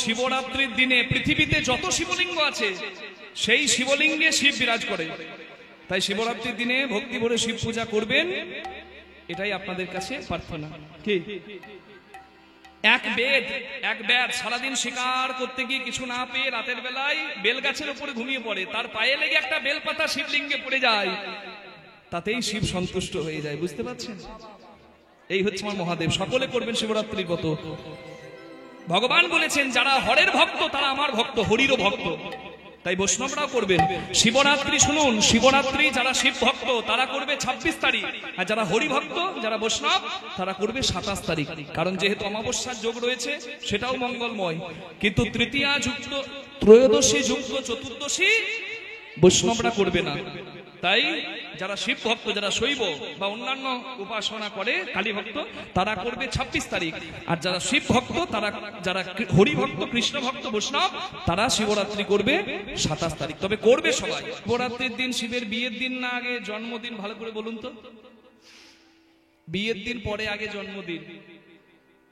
শিবরাত্রির দিনে পৃথিবীতে যত শিবলিঙ্গ আছে সেই শিবলিঙ্গে শিব বিরাজ করে। তাই শিবরাত্রির দিনে ভক্তি ভরে শিব পূজা করবেন, এটাই আপনাদের কাছে প্রার্থনা। কি এক বেদ সারাদিন শিকার করতে গিয়ে কিছু না পেয়ে রাতের বেলায় বেল গাছের উপরে ঘুমিয়ে পড়ে, তার পায়ে লেগে একটা বেলপাতা শিবলিঙ্গে পড়ে যায়, তাতেই শিব সন্তুষ্ট হয়ে যায়। বুঝতে পারছেন? এই হচ্ছে আমার মহাদেব। সকলে করবেন শিবরাত্রির ব্রত। ভগবান বলেছেন যারা হরের ভক্ত তারা আমার ভক্ত, হরিরও ভক্ত। তাই বৈষ্ণবরাও করবেন শিবরাত্রি। শুনুন, শিবরাত্রি যারা শিব ভক্ত তারা করবে 26 তারিখ, আর যারা হরি ভক্ত যারা বৈষ্ণব তারা করবে 27 তারিখ। কারণ যেহেতু অমাবস্যার যোগ রয়েছে সেটাও মঙ্গলময়, কিন্তু তৃতীয়া যুক্ত ত্রয়োদশী যুক্ত চতুর্দশী বৈষ্ণবরা করবে না। তাই যারা শিব ভক্ত, যারা শৈব বা অন্যান্য উপাসনা করে কালী ভক্ত তারা করবে 26 তারিখ, আর যারা শিব ভক্ত তারা, যারা হরি ভক্ত কৃষ্ণ ভক্ত বৈষ্ণব তারা শিবরাত্রি করবে 27 তারিখ। তবে করবে সবাই। শিবরাত্রির দিন শিবের বিয়ের দিন না আগে জন্মদিন? ভালো করে বলুন তো, বিয়ের দিন পরে আগে জন্মদিন?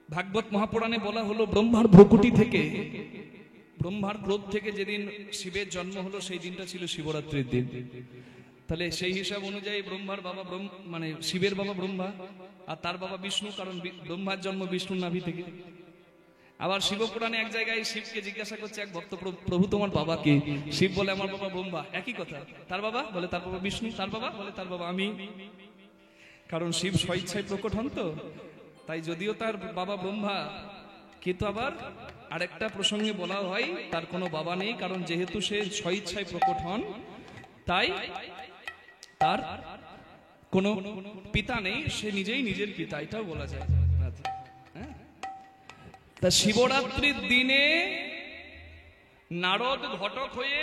ভাগবত মহাপুরাণে বলা হলো ব্রহ্মার ভ্রকুটি থেকে, ব্রহ্মার ক্রোধ থেকে যেদিন শিবের জন্ম হলো সেই দিনটা ছিল শিবরাত্রির দিন। তাহলে সেই হিসাব অনুযায়ী ব্রহ্মার বাবা মানে শিবের বাবা ব্রহ্মা আর তার বাবা বিষ্ণু, কারণ ব্রহ্মার জন্ম বিষ্ণুর নাভি থেকে। আবার শিবপুরাণে এক জায়গায় শিবকে জিজ্ঞাসা করছে এক ভক্ত, প্রভু তোমার বাবা কে? শিব বলে আমার বাবা ব্রহ্মা। একই কথা। তার বাবা বলে তার বাবা বিষ্ণু। তার বাবা বলে তার বাবা আমি। কারণ শিব স্বইচ্ছায় প্রকট হন তো, তাই যদিও তার বাবা ব্রহ্মা, কিন্তু আবার আরেকটা প্রসঙ্গে বলা হয় তার কোনো বাবা নেই, কারণ যেহেতু সে স্বইচ্ছায় প্রকট হন তাই তার কোনো পিতা নেই, সে নিজেই নিজের পিতা, এটাও বলা যায়। তা শিবরাত্রির দিনে নারদ ঘটক হয়ে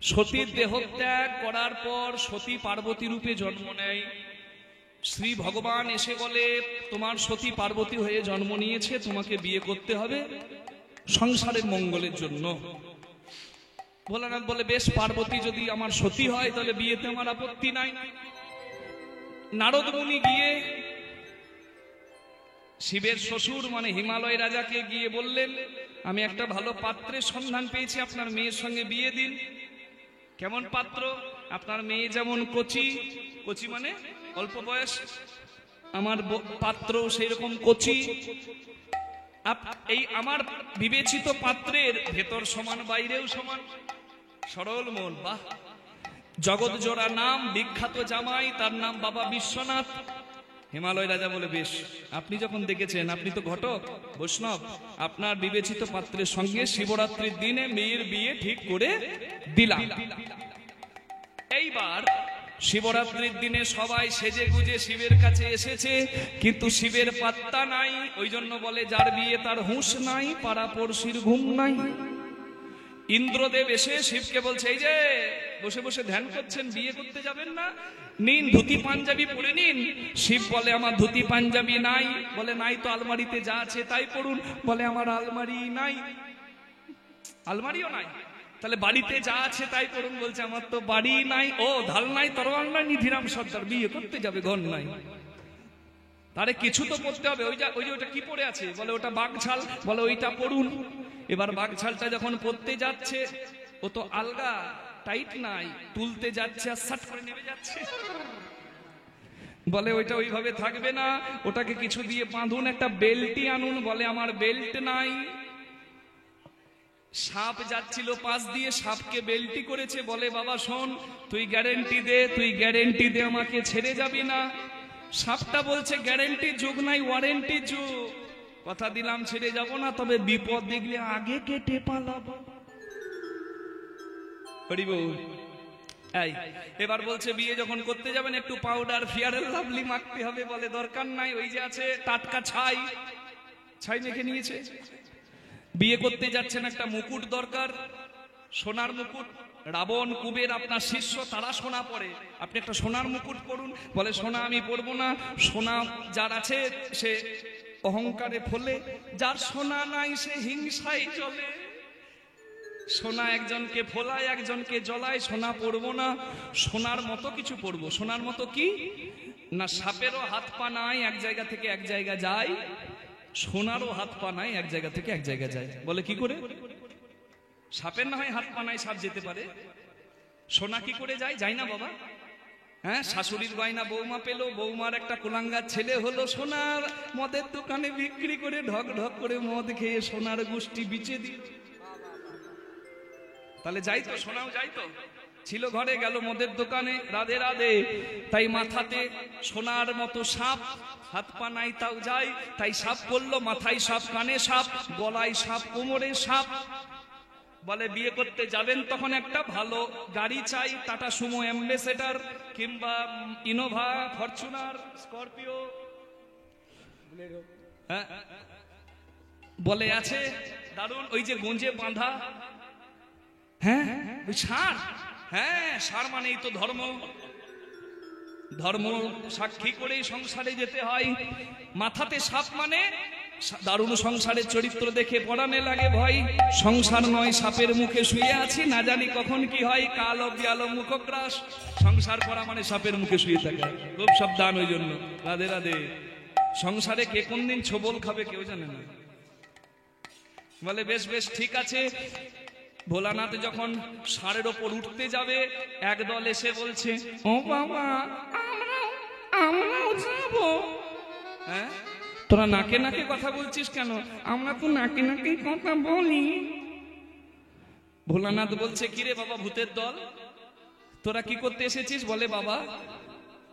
সতীর দেহত্যাগ করার পর সতী পার্বতী রূপে জন্ম নেয়। শ্রী ভগবান এসে বলে তোমার সতী পার্বতী হয়ে জন্ম নিয়েছে, তোমাকে বিয়ে করতে হবে সংসারের মঙ্গলের জন্য। ভোলানাথ বলে বেশ, পার্বতী যদি আমার সতী হয় তাহলে বিয়েতে আমার আপত্তি নাই। নারদ মুনি গিয়ে শিবের শ্বশুর মানে হিমালয় রাজাকে গিয়ে বললেন আমি একটা ভালো পাত্রের সন্ধান পেয়েছি, আপনার মেয়ের সঙ্গে বিয়ে দিন। কেমন পাত্র? আপনার মেয়ে যেমন কচি, কচি মানে অল্প বয়স, আমার পাত্র সেই রকম কচি। এই আমার বিবেচিত পাত্রের ভেতর সমান বাইরেও সমান, সরল মন। বাহ, জগৎ জোড়া নাম, বিখ্যাত জামাই, তার নাম বাবা বিশ্বনাথ। হিমালয় রাজা বলে বেশ, আপনি যখন দেখেছেন, আপনি তো ঘটক বৈষ্ণব, আপনার বিবেচিত পাত্রের সঙ্গে শিবরাত্রির দিনে মেয়ের বিয়ে ঠিক করে দিলাম। এইবার শিবরাত্রির দিনে সবাই সেজে গুজে শিবের কাছে এসেছে, কিন্তু শিবের পাত্তা নাই। ওই জন্য বলে যার বিয়ে তার হুঁশ নাই, পাড়া পড়শির ঘুম নাই। ইন্দ্রদেব এসে শিবকে বলছে এই যে বসে বসে ধ্যান করছেন, বিয়ে করতে যাবেন না, নিন ধুতি পাঞ্জাবি পরে নিন। শিব বলে আমার ধুতি পাঞ্জাবি নাই। বলে নাই তো, আলমারিতে যা আছে তাই পড়ুন। বলে আমার আলমারি নাই, আলমারিও নাই। তাহলে বাড়িতে যা আছে তাই পড়ুন। বলছে আমার তো বাড়ি নাই। ও ঢাল নাই, তরোয়াল নাই, নিধিরাম সর্দার, বিয়ে করতে যাবে ঘর নাই। তারে কিছু তো পড়তে হবে। ওই যে ওটা কি পড়ে আছে? বলে ওটা বাঘঝাল। বলে ওইটা পড়ুন। এবার বাঘঝালটা যখন পড়তে যাচ্ছে, ও তো আলগা, টাইট নাই, তুলতে যাচ্ছে আর সাট করে নেমে যাচ্ছে। বলে ওইটা ওইভাবে থাকবে না, ওটাকে কিছু দিয়ে বাঁধুন, একটা বেল্টই আনুন। বলে আমার বেল্ট নাই। সাপ যাচ্ছিল পাশ দিয়ে, সাপকে বেল্টি করেছে। বলে বাবা শোন, তুই গ্যারেন্টি দে, তুই গ্যারেন্টি দে, আমাকে ছেড়ে যাবি না। সাপটা বলছে গ্যারেন্টি যুগ নাই, ওয়ারেন্টি যুগ। কথা দিলাম ছেড়ে যাব না, তবে বিপদ দেখলে আগে কেটে পালাবো। এবার বলছে বিয়ে যখন করতে যাবেন একটু পাউডার ফেয়ার এন্ড লাভলি মাখতে হবে। বলে দরকার নাই, ওই যে আছে টাটকা ছাই, ছাই মেখে নিয়েছে। বিয়ে করতে যাচ্ছেন, একটা মুকুট দরকার, সোনার মুকুট। রাবণ কুবের আপনার শিষ্য, তারা সোনা পরে, আপনি একটা সোনার মুকুট পরুন। বলে সোনা আমি পরবো না, সোনা যার আছে সে অহংকারে ফলে, যার সোনা নাই সে হিংসায় চলে। সোনা একজনকে ফোলায়, একজনকে জ্বলায়। সোনা পরবো না, সোনার মতো কিছু পরবো। সোনার মতো কি না, সাপেরও হাত পা নাই, এক জায়গা থেকে এক জায়গা যায়। সোনারও হাত পা নাই, এক জায়গা থেকে এক জায়গায় যায়। বলে কি করে? সাপের না হয় হাত পা নাই, সাপ যেতে পারে, সোনা কি করে যায়? যায় না বাবা। হ্যাঁ, শাশুড়ির গয়না বৌমা পেল, বৌমার একটা কুলাঙ্গার ছেলে হলো, সোনার মদের দোকানে বিক্রি করে ঢক ঢক করে মদ খেয়ে সোনার গোষ্ঠী বিচে দিয়ে, তাহলে যাই তো, সোনাও যাই তো। ছিল ঘরে, গেল মদের দোকানে, রাধে রাধে। তাই মাথাতে সোনার মতো সাপ, হাত পা নাই তাও যায়। তাই সাপ করলো, মাথায় সাপ, কানে সাপ, গলায় সাপ, কোমরে সাপ। বলে বিয়ে করতে যাবেন তখন একটা ভালো গাড়ি চাই, টাটা সুমো, অ্যাম্বাসেডর কিংবা ইনোভা, ফরচুনার, স্করপিও। হ্যাঁ বলে আছে দারুণ, ওই যে গঞ্জে বাঁধা, হ্যাঁ ষাঁড়। হ্যাঁ, ষাঁড় মানেই তো ধর্ম, ধর্ম সাক্ষী করেই সংসারে যেতে হয়। মাথাতে সাপ মানে দারুণ সংসারের চরিত্র দেখে পড়ানে লাগে ভয়। সংসার নয় সাপের মুখে শুয়ে আছি, না জানি কখন কি হয়, কালো বিয়ালো মুখগ্রাস। সংসার করা মানে সাপের মুখে শুয়ে থাকা, খুব সাবধান। ওই জন্য রাধে রাধে। সংসারে কে কোন দিন ছোবল খাবে কেউ জানে না। বলে বেশ বেশ ঠিক আছে। ভোলানাথ যখন ষাঁড়ের ওপর উঠতে যাবে, একদল এসে বলছে, ও বাবা আমরাও যাবো। হ্যাঁ, তোরা নাকে নাকে কথা বলছিস কেন? আমরা তো নাকে নাকে কথা বলি। ভোলানাথ বলছে, কিরে বাবা ভূতের দল, তোরা কি করতে এসেছিস? বলে বাবা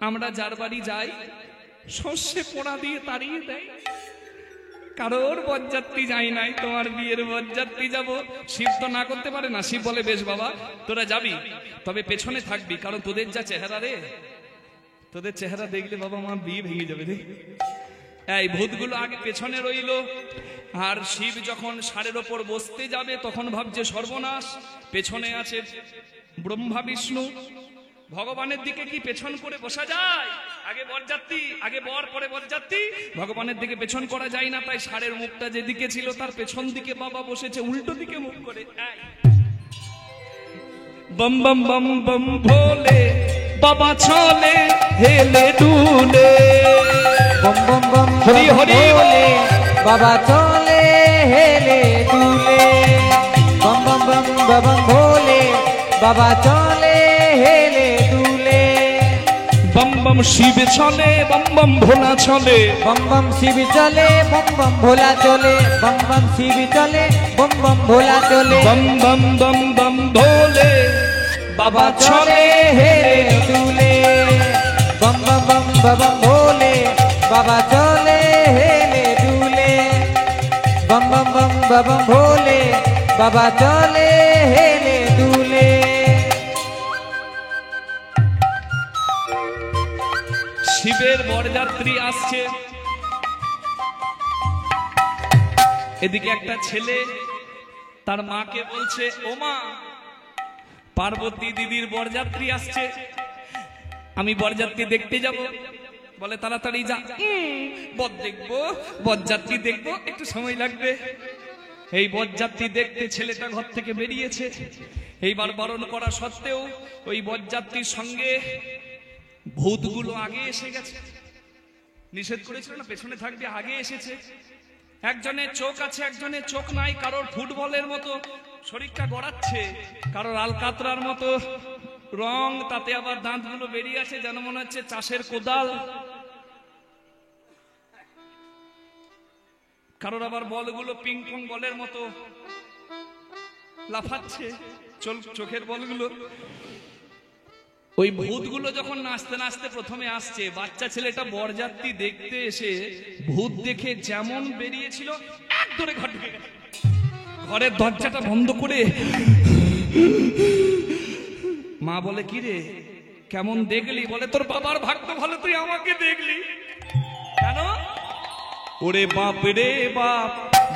আমরা যার বাড়ি যাই সর্ষে পোড়া দিয়ে তাড়িয়ে দেয়, কারোর বরযাত্রী যাই নাই, তোমার বিয়ের বরযাত্রী যাব। শিব তো না করতে পারে না। শিব বলে বেশ বাবা তোরা যাবি, তবে পেছনে থাকবি, কারণ তোদের যা চেহারা রে, তোদের চেহারা দেখলে বাবা আমার বিয়ে ভেঙে যাবে রে। এই ভূতগুলো আগে পেছনে রইল, আর শিব যখন ষাঁড়ের ওপর বসতে যাবে তখন ভাবছে সর্বনাশ, পেছনে আছে ব্রহ্মা বিষ্ণু। ভগবানের দিকে কি পেছন করে বসা যায়? আগে বরযাত্রী, আগে বর পরে বরযাত্রী, ভগবানের দিকে পেছন করা যায় না। তাই ষাঁড়ের মুখটা যেদিকে ছিল তার পেছন দিকে বাবা বসেছে, উল্টো দিকে মুখ করে। বম বম বম বম ভোলে বাবা চলে হেলে দুলে, বম বম বম হরি হরি বলে বাবা চলে হেলে দুলে, বম বম বম বম ভোলে বাবা চলে হেলে দুলে। বম বম শিব চলে, বম বম ভোলা চলে, বম বম শিব চলে, বম বম ভোলা চলে, বম বম শিব চলে, বম বম ভোলা চলে। বম বম বম বম ভোলে বাবা চলে হেলে দুলে, বম বম বম বম ভোলে বাবা চলে হেলে দুলে, বম বম বম বম ভোলে বাবা চলে হেলে দুলে। শিবের বরযাত্রী আসছে, এদিকে একটা ছেলে তার মাকে বলছে, ও মা পার্বতী দিদির বরযাত্রী আসছে, আমি বরযাত্রী দেখতে যাব। বলে তাড়াতাড়ি যা। বর দেখবো, বরযাত্রী দেখবো, একটু সময় লাগবে। এই বরযাত্রী দেখতে ছেলেটা ঘর থেকে বেরিয়েছে। এইবার বারণ করা সত্ত্বেও ওই বরযাত্রীর সঙ্গে ভূতগুলো আগে এসে গেছে। নিষেধ করেছিল না পেছনে থাকবে, আগে এসেছে। একজনের চোখ আছে, একজনের চোখ নাই, কারোর ফুটবলের মতো শরীরটা গড়াচ্ছে, কারোর আলকাতরার মতো রং, তাতে আবার দাঁতগুলো বেরিয়ে আছে যেন মনে হচ্ছে চাষের কোদাল, কারোর আবার বলগুলো পিং পং বলের মতো লাফাচ্ছে, চোখের বলগুলো। ওই ভূতগুলো যখন নাচতে নাচতে প্রথমে আসছে, বাচ্চা ছেলেটা বরযাত্রী দেখতে এসে ভূত দেখে যেমন বেরিয়েছিল এক ধরে ঘর ঢুকে গেছে। ঘরের দরজাটা বন্ধ করে মা বলে, কি রে কেমন দেখলি? বলে তোর বাবার ভাগ্য ভালো, তুই আমাকে দেখলি কেন? ওরে বাপ রে বাপ,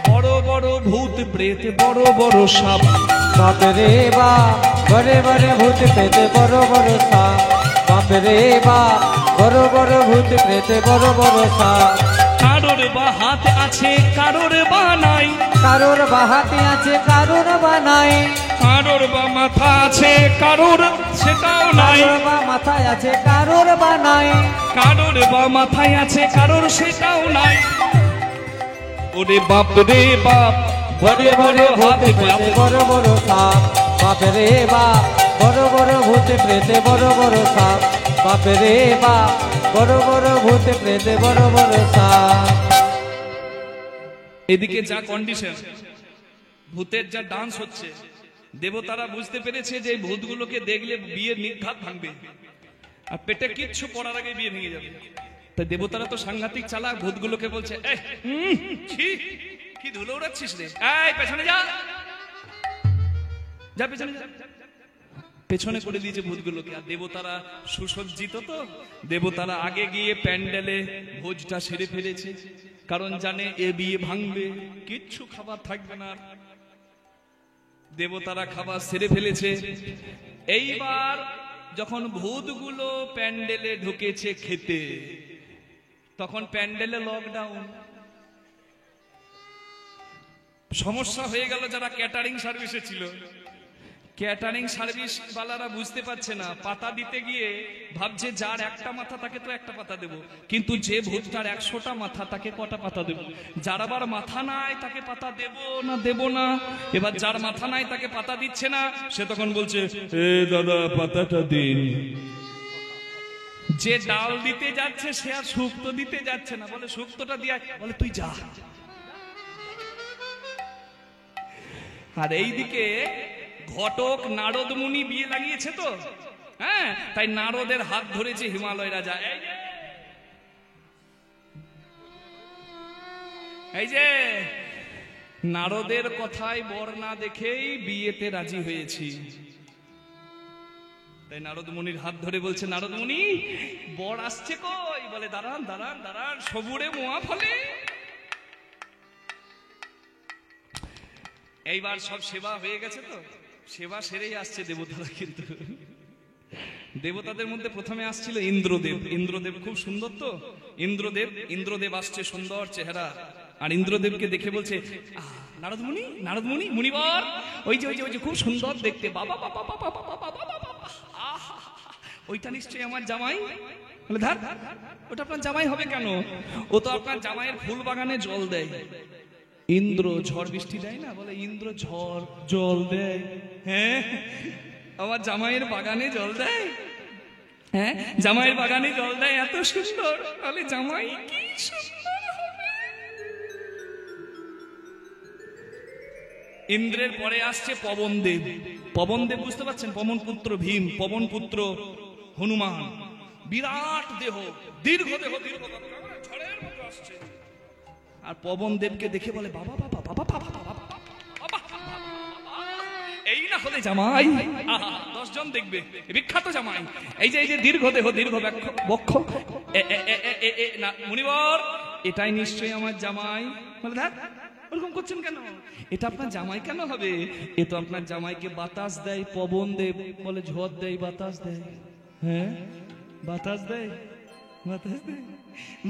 বড় বড় ভূত প্রেত, বড় বড় সাপ। বাপ রে বাপ, বড়ে বড়ে ভূত প্রেত বড় বড় সাপ। বাপ রে বাপ, বড় বড় ভূত প্রেত বড় বড় সাপ। কারোর বা হাত আছে, কারোর বা নাই, কারোর বা হাতে আছে, কারোর বা নাই। কারোর বা মাথা আছে, কারোর সেটাও নাই। কারোর বা মাথায় আছে, কারোর বা নাই। কারোর বা মাথায় আছে, কারোর সেটাও নাই। ওরে বাপ রে বাপ, বড় বড় ভূতে প্রেতে বড় বড় সাপ, বাপরে বাপ, বড় বড় ভূতে প্রেতে বড় বড় সাপ, বাপরে বাপ, বড় বড় ভূতে প্রেতে বড় বড় সাপ। এদিকে যা কন্ডিশন, ভূতের যা ডান্স হচ্ছে, দেবতারা বুঝতে পেরেছে যে এই ভূতগুলোকে দেখলে বিয়ের নিঘাত ভাঙবে, আর পেটে কিচ্ছু পড়ার আগে বিয়ে ভেঙে যাবে। তাই দেবতারা তো সাংঘাতিক চালাক, ভূতগুলোকে বলছে কি ধুলো উড়াচ্ছিস রে, এই পেছনে যা, যা পেছনে যা, পেছনে করে দিয়েছে ভূতগুলোকে। আর দেবতারা সুসজ্জিত, তো দেবতারা আগে গিয়ে প্যান্ডেলে ভোজটা সেরে ফেলেছে, কারণ জানে এ বিয়ে ভাঙবে, কিচ্ছু খাবার থাকবে না। দেবতারা খাবার সেরে ফেলেছে। এইবার যখন ভূতগুলো প্যান্ডেলে ঢুকেছে খেতে, তখন প্যান্ডেলে লকডাউন, সমস্যা হয়ে গেল। যারা ক্যাটারিং সার্ভিসে ছিল, ক্যাটারিং সার্ভিস বালারা বুঝতে পারছে না, পাতা দিতে গিয়ে ভাবছে যার একটা মাথা তাকে তো একটা পাতা দেব, কিন্তু যে ভূতটার 100টা মাথা তাকে কটা পাতা দেব? যার আবার মাথা নাই তাকে পাতা দেব না। এবার যার মাথা নাই তাকে পাতা দিচ্ছে না, সে তখন বলছে এ দাদা পাতাটা দিন। যে ডাল দিতে যাচ্ছে সে আর শুক্তো দিতে যাচ্ছে না, বলে শুক্তোটা দিয়া, বলে তুই যা। আর এইদিকে ঘটক নারদ মুনি বিয়ে লাগিয়েছে তো, হ্যাঁ, তাই নারদের হাত ধরেছে হিমালয় রাজা। এই যে নারদের কথায় বর না দেখেই বিয়েতে রাজি হয়েছি। তাই নারদ মুনির হাত ধরে বলছে, নারদ মুনি বর আসছে কই? বলে দাঁড়ান দাঁড়ান দাঁড়ান, সবুরে মোয়া ফলে। এইবার সব সেবা হয়ে গেছে তো, সেবা সেরেই আসছে দেবতারা। কিন্তু দেবতাদের মধ্যে প্রথমে আসছিল ইন্দ্রদেব। ইন্দ্রদেব খুব সুন্দর তো, ইন্দ্রদেব আসছে, সুন্দর চেহারা। আর ইন্দ্রদেবকে দেখে বলছে, নারদ মুনি মুনিবর, ওই যে খুব সুন্দর দেখতে, বাবা বাবা বাবা বাবা বাবা, ওইটা নিশ্চয়ই আমার জামাই। বলে ধার, ওটা আপনার জামাই হবে কেন? ও তো আপনার জামাইয়ের ফুল বাগানে জল দেয়। ইন্দ্র ঝড় বৃষ্টি দেয় না? বলে ইন্দ্র ঝড় জল দেয়, হ্যাঁ আমার জামাইয়ের বাগানে জল দেয়, হ্যাঁ জামাইয়ের বাগানে জল দেয়, এত সুন্দর। তাহলে জামাই কি সুন্দর হবে। ইন্দ্রের পরে আসছে পবনদেব। পবনদেব বুঝতে পারছেন, পবন পুত্র ভীম, পবন পুত্র হনুমান, বিরাট দেহ, দীর্ঘ দেহ, ঝড়ের মতো আসছে। আর পবন দেবকে দেখে বলে বাবা বাবা বাবা বাবা বাবা, এই না হলে জামাই 10 জন দেখবে, বিখ্যাত জামাই। এই যে দীর্ঘ দেহ, দীর্ঘ বক্ষ, মুনিবর এটাই নিশ্চয়ই আমার জামাই। বলে দেখ ওরকম করছেন কেন? এটা আপনার জামাই কেন হবে? এ তো আপনার জামাইকে বাতাস দেয় পবন দেব। বলে ঝড় দেয়, বাতাস দেয়, হ্যাঁ বাতাস দেয়,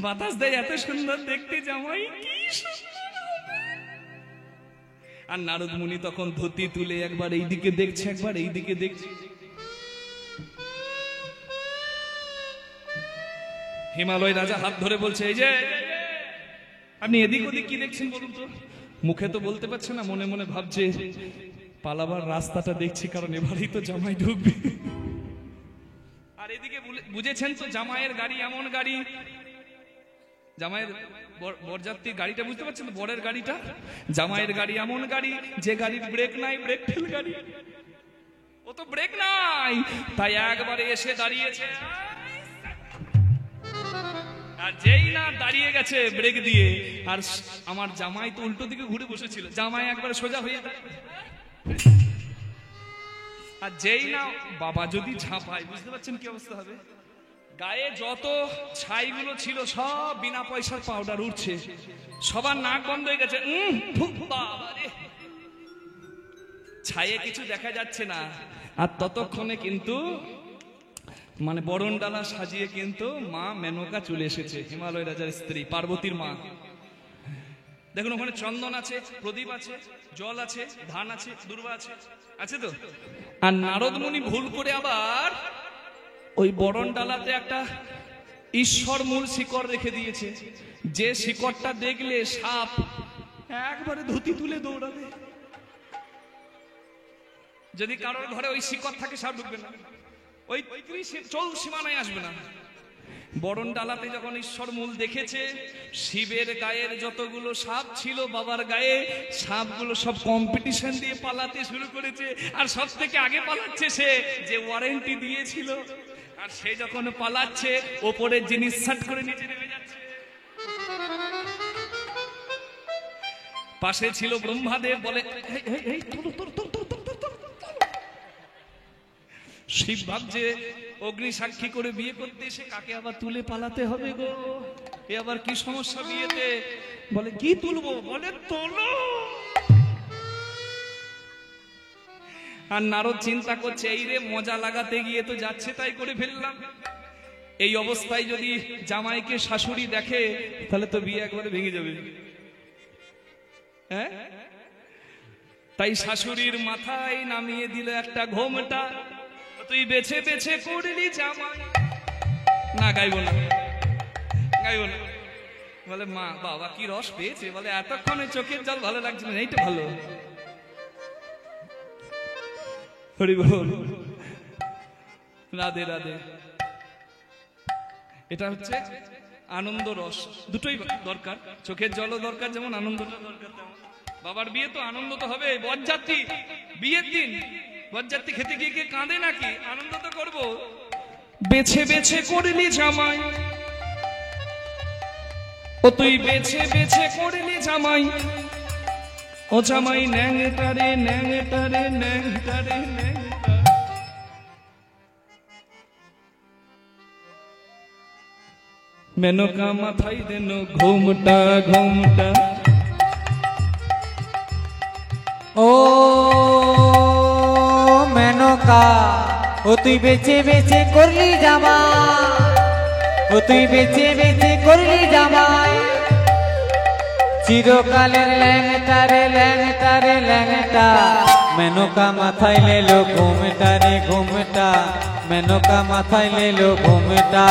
বাতাস দেয়, এত সুন্দর দেখতে জামাই, কি সুন্দর হবে। আর নারদ মুনি তখন ধুতি তুলে একবার এইদিকে দেখছে, একবার এইদিকে দেখছে। হিমালয় রাজা হাত ধরে বলছে, এই যে আপনি এদিক ওদিক কি দেখছেন বলুন তো? মুখে তো বলতে পারছে না, মনে মনে ভাবছে পালাবার রাস্তাটা দেখছি, কারণ এবারেই তো জামাই ঢুকবে। আর এদিকে বুঝেছেন তো, জামাইয়ের গাড়ি এমন গাড়ি, জামাইয়ের বরযাত্রীর গাড়িটা বুঝতে পারছেন তো, বরের গাড়িটা, জামাইয়ের গাড়ি এমন গাড়ি যে গাড়ির ব্রেক নাই, ব্রেক ফেল গাড়ি, ও তো ব্রেক নাই। তাই একবারে এসে দাঁড়িয়েছে, আর যেই না দাঁড়িয়ে গেছে ব্রেক দিয়ে, আর আমার জামাই তো উল্টো দিকে ঘুরে বসেছিল, জামাই একবারে সোজা হয়ে, আর যেই না বাবা যদি ঝাঁপায়, বুঝতে পারছেন কি অবস্থা হবে? গায়ে যত ছাইগুলো ছিল সব বিনা পয়সার পাউডার উঠছে, সবার নাক বন্ধ হয়ে গেছে, ছায়ে কিছু দেখা যাচ্ছে না। আর ততক্ষণে কিন্তু মানে বরণ ডালা সাজিয়ে কিন্তু মা মেনকা চলে এসেছে, হিমালয় রাজার স্ত্রী পার্বতীর মা। দেখুন ওখানে চন্দন আছে, প্রদীপ আছে, জল আছে, ধান আছে, দুর্বা আছে, আছে তো। আর নারদ মুনি ভুল করে আবার ওই বরণ ডালাতে একটা ঈশ্বর মূল শিকড় রেখে দিয়েছে, যে শিকড়টা দেখলে সাপ একবারে ধুতি তুলে দৌড়াবে। যদি কারোর ঘরে ওই শিকড় থাকে সাপ ঢুকবে না, ওই 30 সীমানায় আসবে না। বরণ ডালাতে যখন ঈশ্বর মূল দেখেছে শিবের গায়ের যতগুলো সাপ ছিল বাবার গায়ে, সাপগুলো সব কম্পিটিশন দিয়ে পালাতে শুরু করেছে। আর সব থেকে আগে পালাচ্ছে সে যে ওয়ারেন্টি দিয়েছিল। আর সে যখন পালাচ্ছে ওপরের জিনিস সাট করে নিচে নেমে যাচ্ছে। পাশে ছিল ব্রহ্মাদেব, বলে শিব ভাবছে অগ্নি সাক্ষী করে বিয়ে করতে এসে কাকে আবার তুলে পালাতে হবে গো, এ আবার কি সমস্যা বিয়েতে। বলে কি তুলবো, বলে তোলো। আর নারদ চিন্তা করছে এই রে মজা লাগাতে গিয়ে তো যাচ্ছে তাই করে ফেললাম। এই অবস্থায় যদি জামাইকে শাশুড়ি দেখে তাহলে তো বিয়ে একবারে ভেঙে যাবে। হ্যাঁ, তাই শাশুড়ির মাথায় নামিয়ে দিল একটা ঘোমটা। তুই বেছে বেছে করলি জামাই। না গাইব না, গাইব না। বলে মা বাবা কি রস পেয়েছে, বলে এতক্ষণে চোখের জল ভালো লাগছে না, এইটা ভালো। হরি বল, রাধে রাধে। এটা হচ্ছে আনন্দ রস, দুটোই দরকার। চোখের জলও দরকার যেমন আনন্দটা দরকার তেমন। বাবার বিয়ে তো আনন্দ তো হবে। বরযাত্রী বিয়ের দিন বরযাত্রী খেতে গিয়ে কে কাঁদে নাকি? আনন্দ তো করবো। বেছে বেছে করলি জামাই, ও তুই বেছে বেছে করলি জামাই। ও জামাই ন্যাংটারে ন্যাংটারে ন্যাংটারে ন্যাংটা। মেনকা মাথায় দেন ঘুমটা ঘুমটা। ও মেনকা, ও তুই বেছে বেছে করলি জামাই, ও তুই বেছে বেছে করলি জামাই। চিরকালের ল্যাংটা রে ল্যাংটা রে ল্যাংটা। মেনকা মাথায় লেলো ঘুমটা রে ঘুমটা, মেনকা মাথায় লেলো ঘুমটা।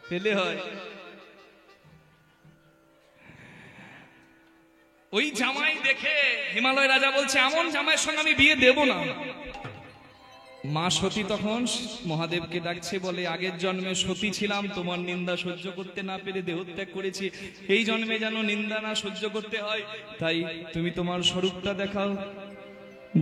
পেলে হয় ওই জামাই দেখে হিমালয় রাজা বলছে এমন জামাইয়ের সঙ্গে আমি বিয়ে দেব না। মা সতী তখন মহাদেবকে ডাকছে, বলে আগের জন্মে সতী ছিলাম, তোমার নিন্দা সহ্য করতে না পেরে দেহত্যাগ করেছি। এই জন্মে যেন নিন্দা না সহ্য করতে হয়, তাই তুমি তোমার স্বরূপটা দেখাও।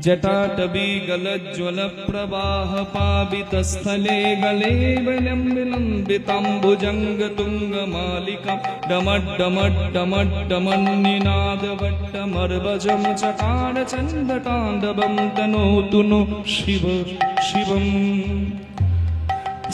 जटाटवी गलज्ज्वल प्रवाह पावित स्थले गले विलम्बिताम्बुजंग तुंग मालिका डमड्डमड्डमड्डमन्निनाद वट्टमर्वजं चकार चण्डताण्डवं तनोतु नो शिव शिवम्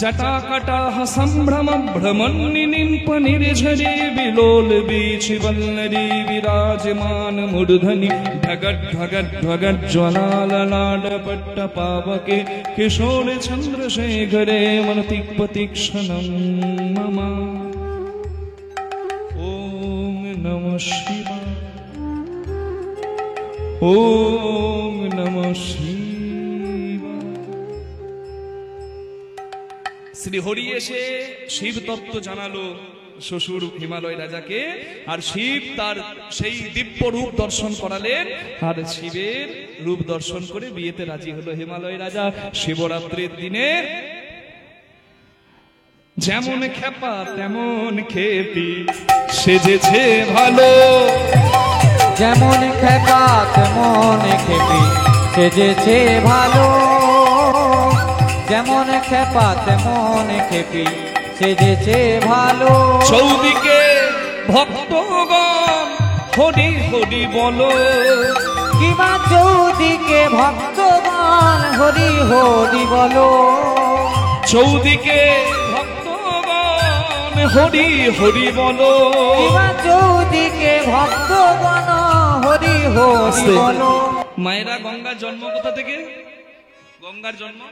जटाकटाह संभ्रम भ्रमन्निनिम्प निर्झरे विलोल बीचिवल्लरी विराजमान मूर्धनि ढगड् ढगड् ढगड् ज्वलाललाडपट्ट पावके किशोर चन्द्रशेखरे मनतिक्पतिक्षणं मम। ॐ नमः शिवाय, ॐ नमः शिवाय। শ্রী হরি এসে শিব তত্ত্ব জানালো শ্বশুর হিমালয় রাজাকে, আর শিব তার সেই দিব্য রূপ দর্শন করালেন, আর শিবের রূপ দর্শন করে বিয়েতে রাজি হলো হিমালয় রাজা। শিবরাত্রির দিনে যেমন খেপা তেমন খেপি সেজেছে ভালো, যেমন খেপা তেমন খেপি সেজেছে ভালো, যেমন খেপা তেমন খেপি সেজেছে ভালো। চৌদিকে ভক্তগণ হরি হরি বলো, কিবা চৌদিকে ভক্তগণ হরি হরি বলো, চৌদিকে ভক্তগণ হরি হরি বলো, কিবা চৌদিকে ভক্তগণ হরি হরি বলো। মায়েরা গঙ্গার জন্ম কোথা থেকে? গঙ্গার জন্ম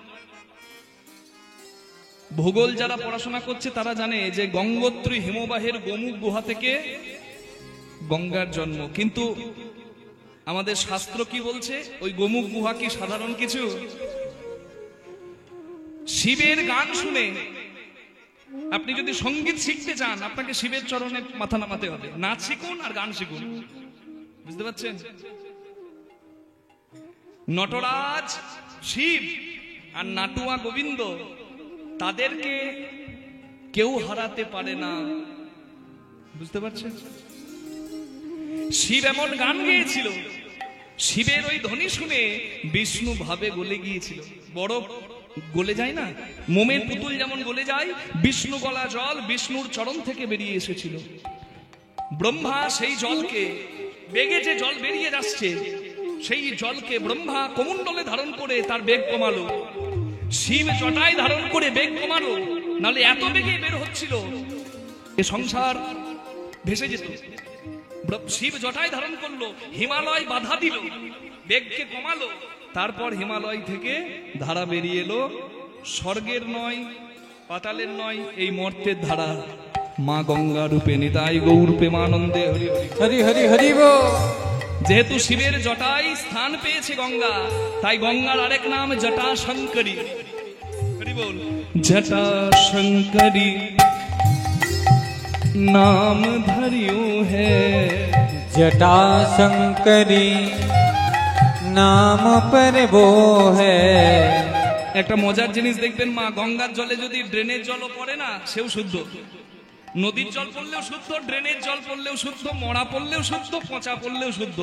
ভূগোল যারা পড়াশোনা করছে তারা জানে যে গঙ্গোত্রী হিমবাহের গোমুখ গুহা থেকে গঙ্গার জন্ম। কিন্তু আমাদের শাস্ত্র কি বলছে? ওই গোমুখ গুহা কি সাধারণ কিছু? শিবের গান শুনে আপনি যদি সঙ্গীত শিখতে চান, আপনাকে শিবের চরণে মাথা নামাতে হবে। নাচ শিখুন আর গান শিখুন, বুঝতে পারছেন? নটরাজ শিব আর নাটুয়া গোবিন্দ, তাদেরকে কেউ হারাতে পারে না, বুঝতে পারছেন? শিব এমন গান গেয়েছিল, শিবের ওই ধ্বনি শুনে বিষ্ণু ভাবে গলে গিয়েছিল। বড় গলে যায় না, মোমের পুতুল যেমন গলে যায়, বিষ্ণু গলা জল বিষ্ণুর চরণ থেকে বেরিয়ে এসেছিল। ব্রহ্মা সেই জলকে, বেগে যে জল বেরিয়ে যাচ্ছে, সেই জলকে ব্রহ্মা কমণ্ডলে ধারণ করে তার বেগ কমালো, শিব জটায় ধারণ করে বেগ কমালো, নাহলে এত বেগে বের হচ্ছিল এ সংসার ভেসে যেত। শিব জটায় ধারণ করলো, হিমালয় বাধা দিল, বেগকে কমালো, তারপর হিমালয় থেকে ধারা বেরিয়ে এলো, স্বর্গের নয় পাতালের নয়, এই মর্তের ধারা, মা গঙ্গা রূপে নিতাই গৌর প্রেমানন্দে হরি হরি হরি হরি হরি বল। যেহেতু শিবের জটায় স্থান পেয়েছে গঙ্গা, তাই গঙ্গার আরেক নাম জটা শঙ্করী। হরি বল। জটা শঙ্করী नाम धरियो है, जटा शंकरी नाम पर वो है। একটা মজার জিনিস দেখবেন, মা গঙ্গার জলে যদি ড্রেনের জলও পড়ে না, সেও শুদ্ধ। নদীর জল পড়লেও শুদ্ধ, ড্রেনের জল পড়লেও শুদ্ধ, মরা পড়লেও শুদ্ধ, পচা পড়লেও শুদ্ধ।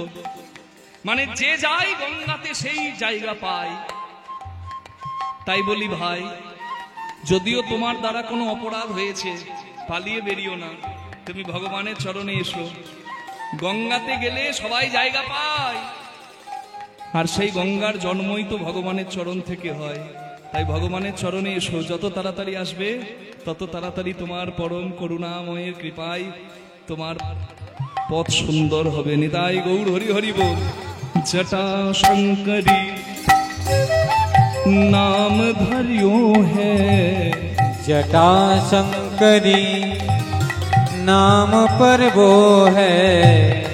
মানে যে যায় গঙ্গাতে সেই জায়গা পায়। তাই বলি ভাই, যদিও তোমার দ্বারা কোনো অপরাধ হয়েছে, পালিয়ে বেরিও না, তুমি ভগবানের চরণে এসো। গঙ্গাতে গেলে সবাই জায়গা পায়, আর সেই গঙ্গার জন্মই তো ভগবানের চরণ থেকে হয়। তাই ভগবানের চরণে এসো, যত তাড়াতাড়ি আসবে তত তাড়াতাড়ি তোমার পরম করুণাময়ের কৃপায় তোমার পথ সুন্দর হবে। নিতাই গৌর হরি হরি বল। জটা শঙ্করী नाम धरियो है, जटा शंकरी नाम पर वो है।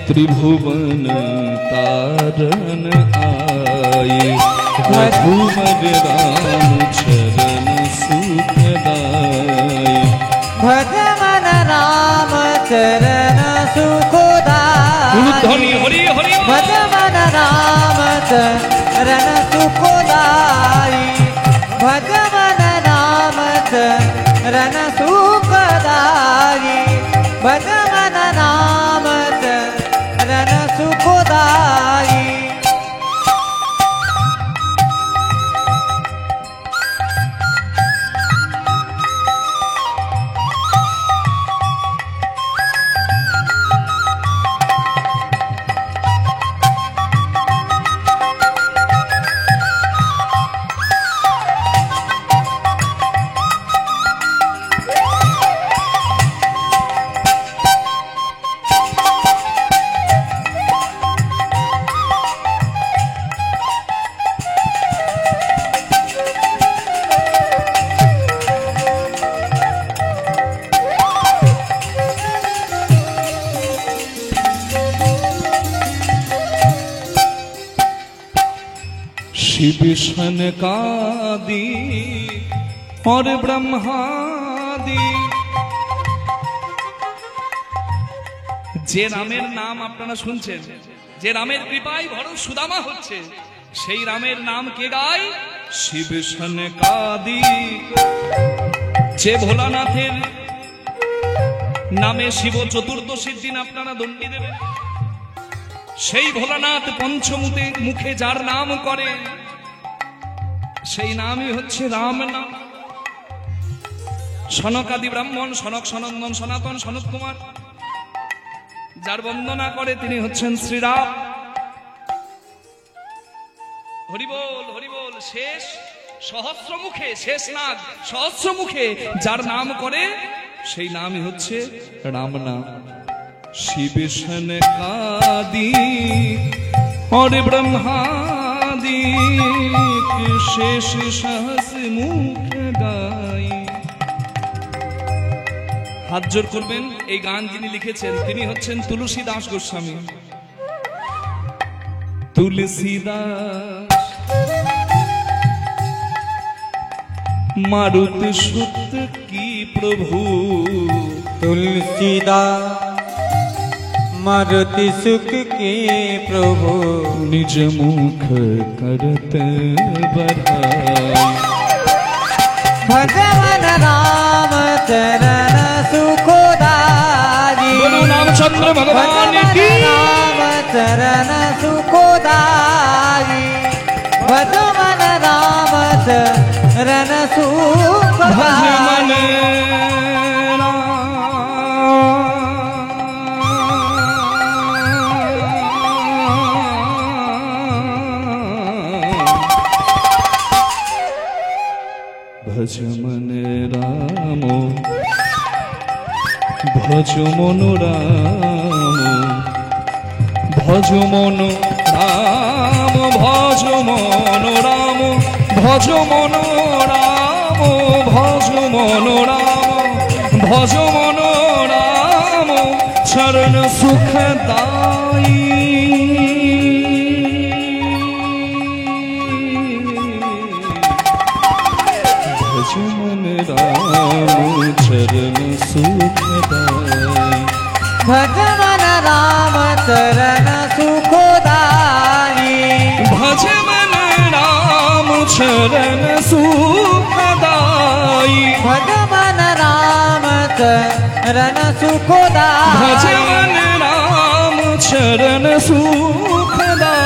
त्रिभुवन तारन आए, रघुवर राम चरण सुखदाय। भज मन राम चरण सुखदाय। ध्वनि हरि हरि। भज मन राम चरण सुखदाय। भज मन राम चरण सुखदाय। भज मन राम चरण सुखदाय। शिव सनकादि और ब्रह्मादि, যে রামের নাম আপনারা শুনছেন, যে রামের কৃপায় ভরত সুদামা হচ্ছে, সেই রামের নাম কে গায়? শিব সনকাদি। যে ভোলানাথের নামে শিব চতুর্দশীর দিন আপনারা দণ্ডি দেবেন, সেই ভোলানাথ পঞ্চমুতে মুখে যার নাম করে, সেই নামই হচ্ছে রাম নাম। সনকাদি ব্রাহ্মণ, সনক সনন্দন সনাতন সনত কুমার, যার বন্দনা করে তিনি হচ্ছেন শ্রীরাম। হরিবোল হরিবোল। শেষ সহস্র মুখে, শেষ নাগ সহস্র মুখে যার নাম করে, সেই নামই হচ্ছে রাম নাম। शिव सनकादि और ब्रह्मादि, शेष सहस मुख गाय। हाथ जोड़ करबेन। এই গান যিনি লিখেছেন তিনি হচ্ছেন তুলসী দাস গোস্বামী। তুলসী দাস मारुत सुत की प्रभु तुलसीदास मारुति सुख के प्रभु निज मुख करत बढ़ाई। भगवान राम चरण सुखदाई। बोलो रामचंद्र भगवान की। राम चरण सुखदाई। भगवान राम चरण सुखदाई। भज मन राम भज मन राम भज मन राम भज मन राम भज मन राम भज मन राम भज मन राम चरण सुखदाई। भज मन राम चरण सुखदाई। भगवान राम चरण सुखदाई। भज मन राम चरण सुखदाई। भगवान राम चरण सुखदाई। भज मन राम चरण सुखदाई।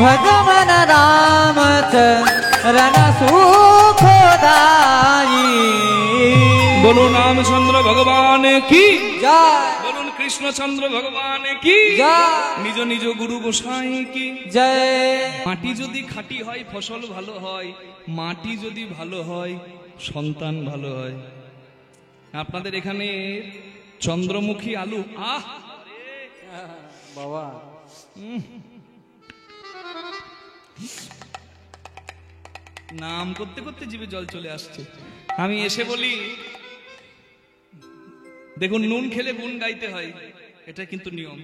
भगवान राम चरण सुखदाई। बोलो रामचंद्र भगवान की जय। बोलুন কৃষ্ণচন্দ্র ভগবান কি जय। নিজ নিজ গুরু গোসাই কি जय। মাটি যদি খাঁটি হয় ফসল ভালো হয়, মাটি যদি ভালো হয় সন্তান ভালো হয়। আপনাদের এখানে চন্দ্রমুখী আলু বাবা নাম করতে করতে জিভে জল চলে আসছে। আমি এসে বলি দেখুন নুন খেলে গুণ গাইতে হয়, এটা কিন্তু নিয়ম।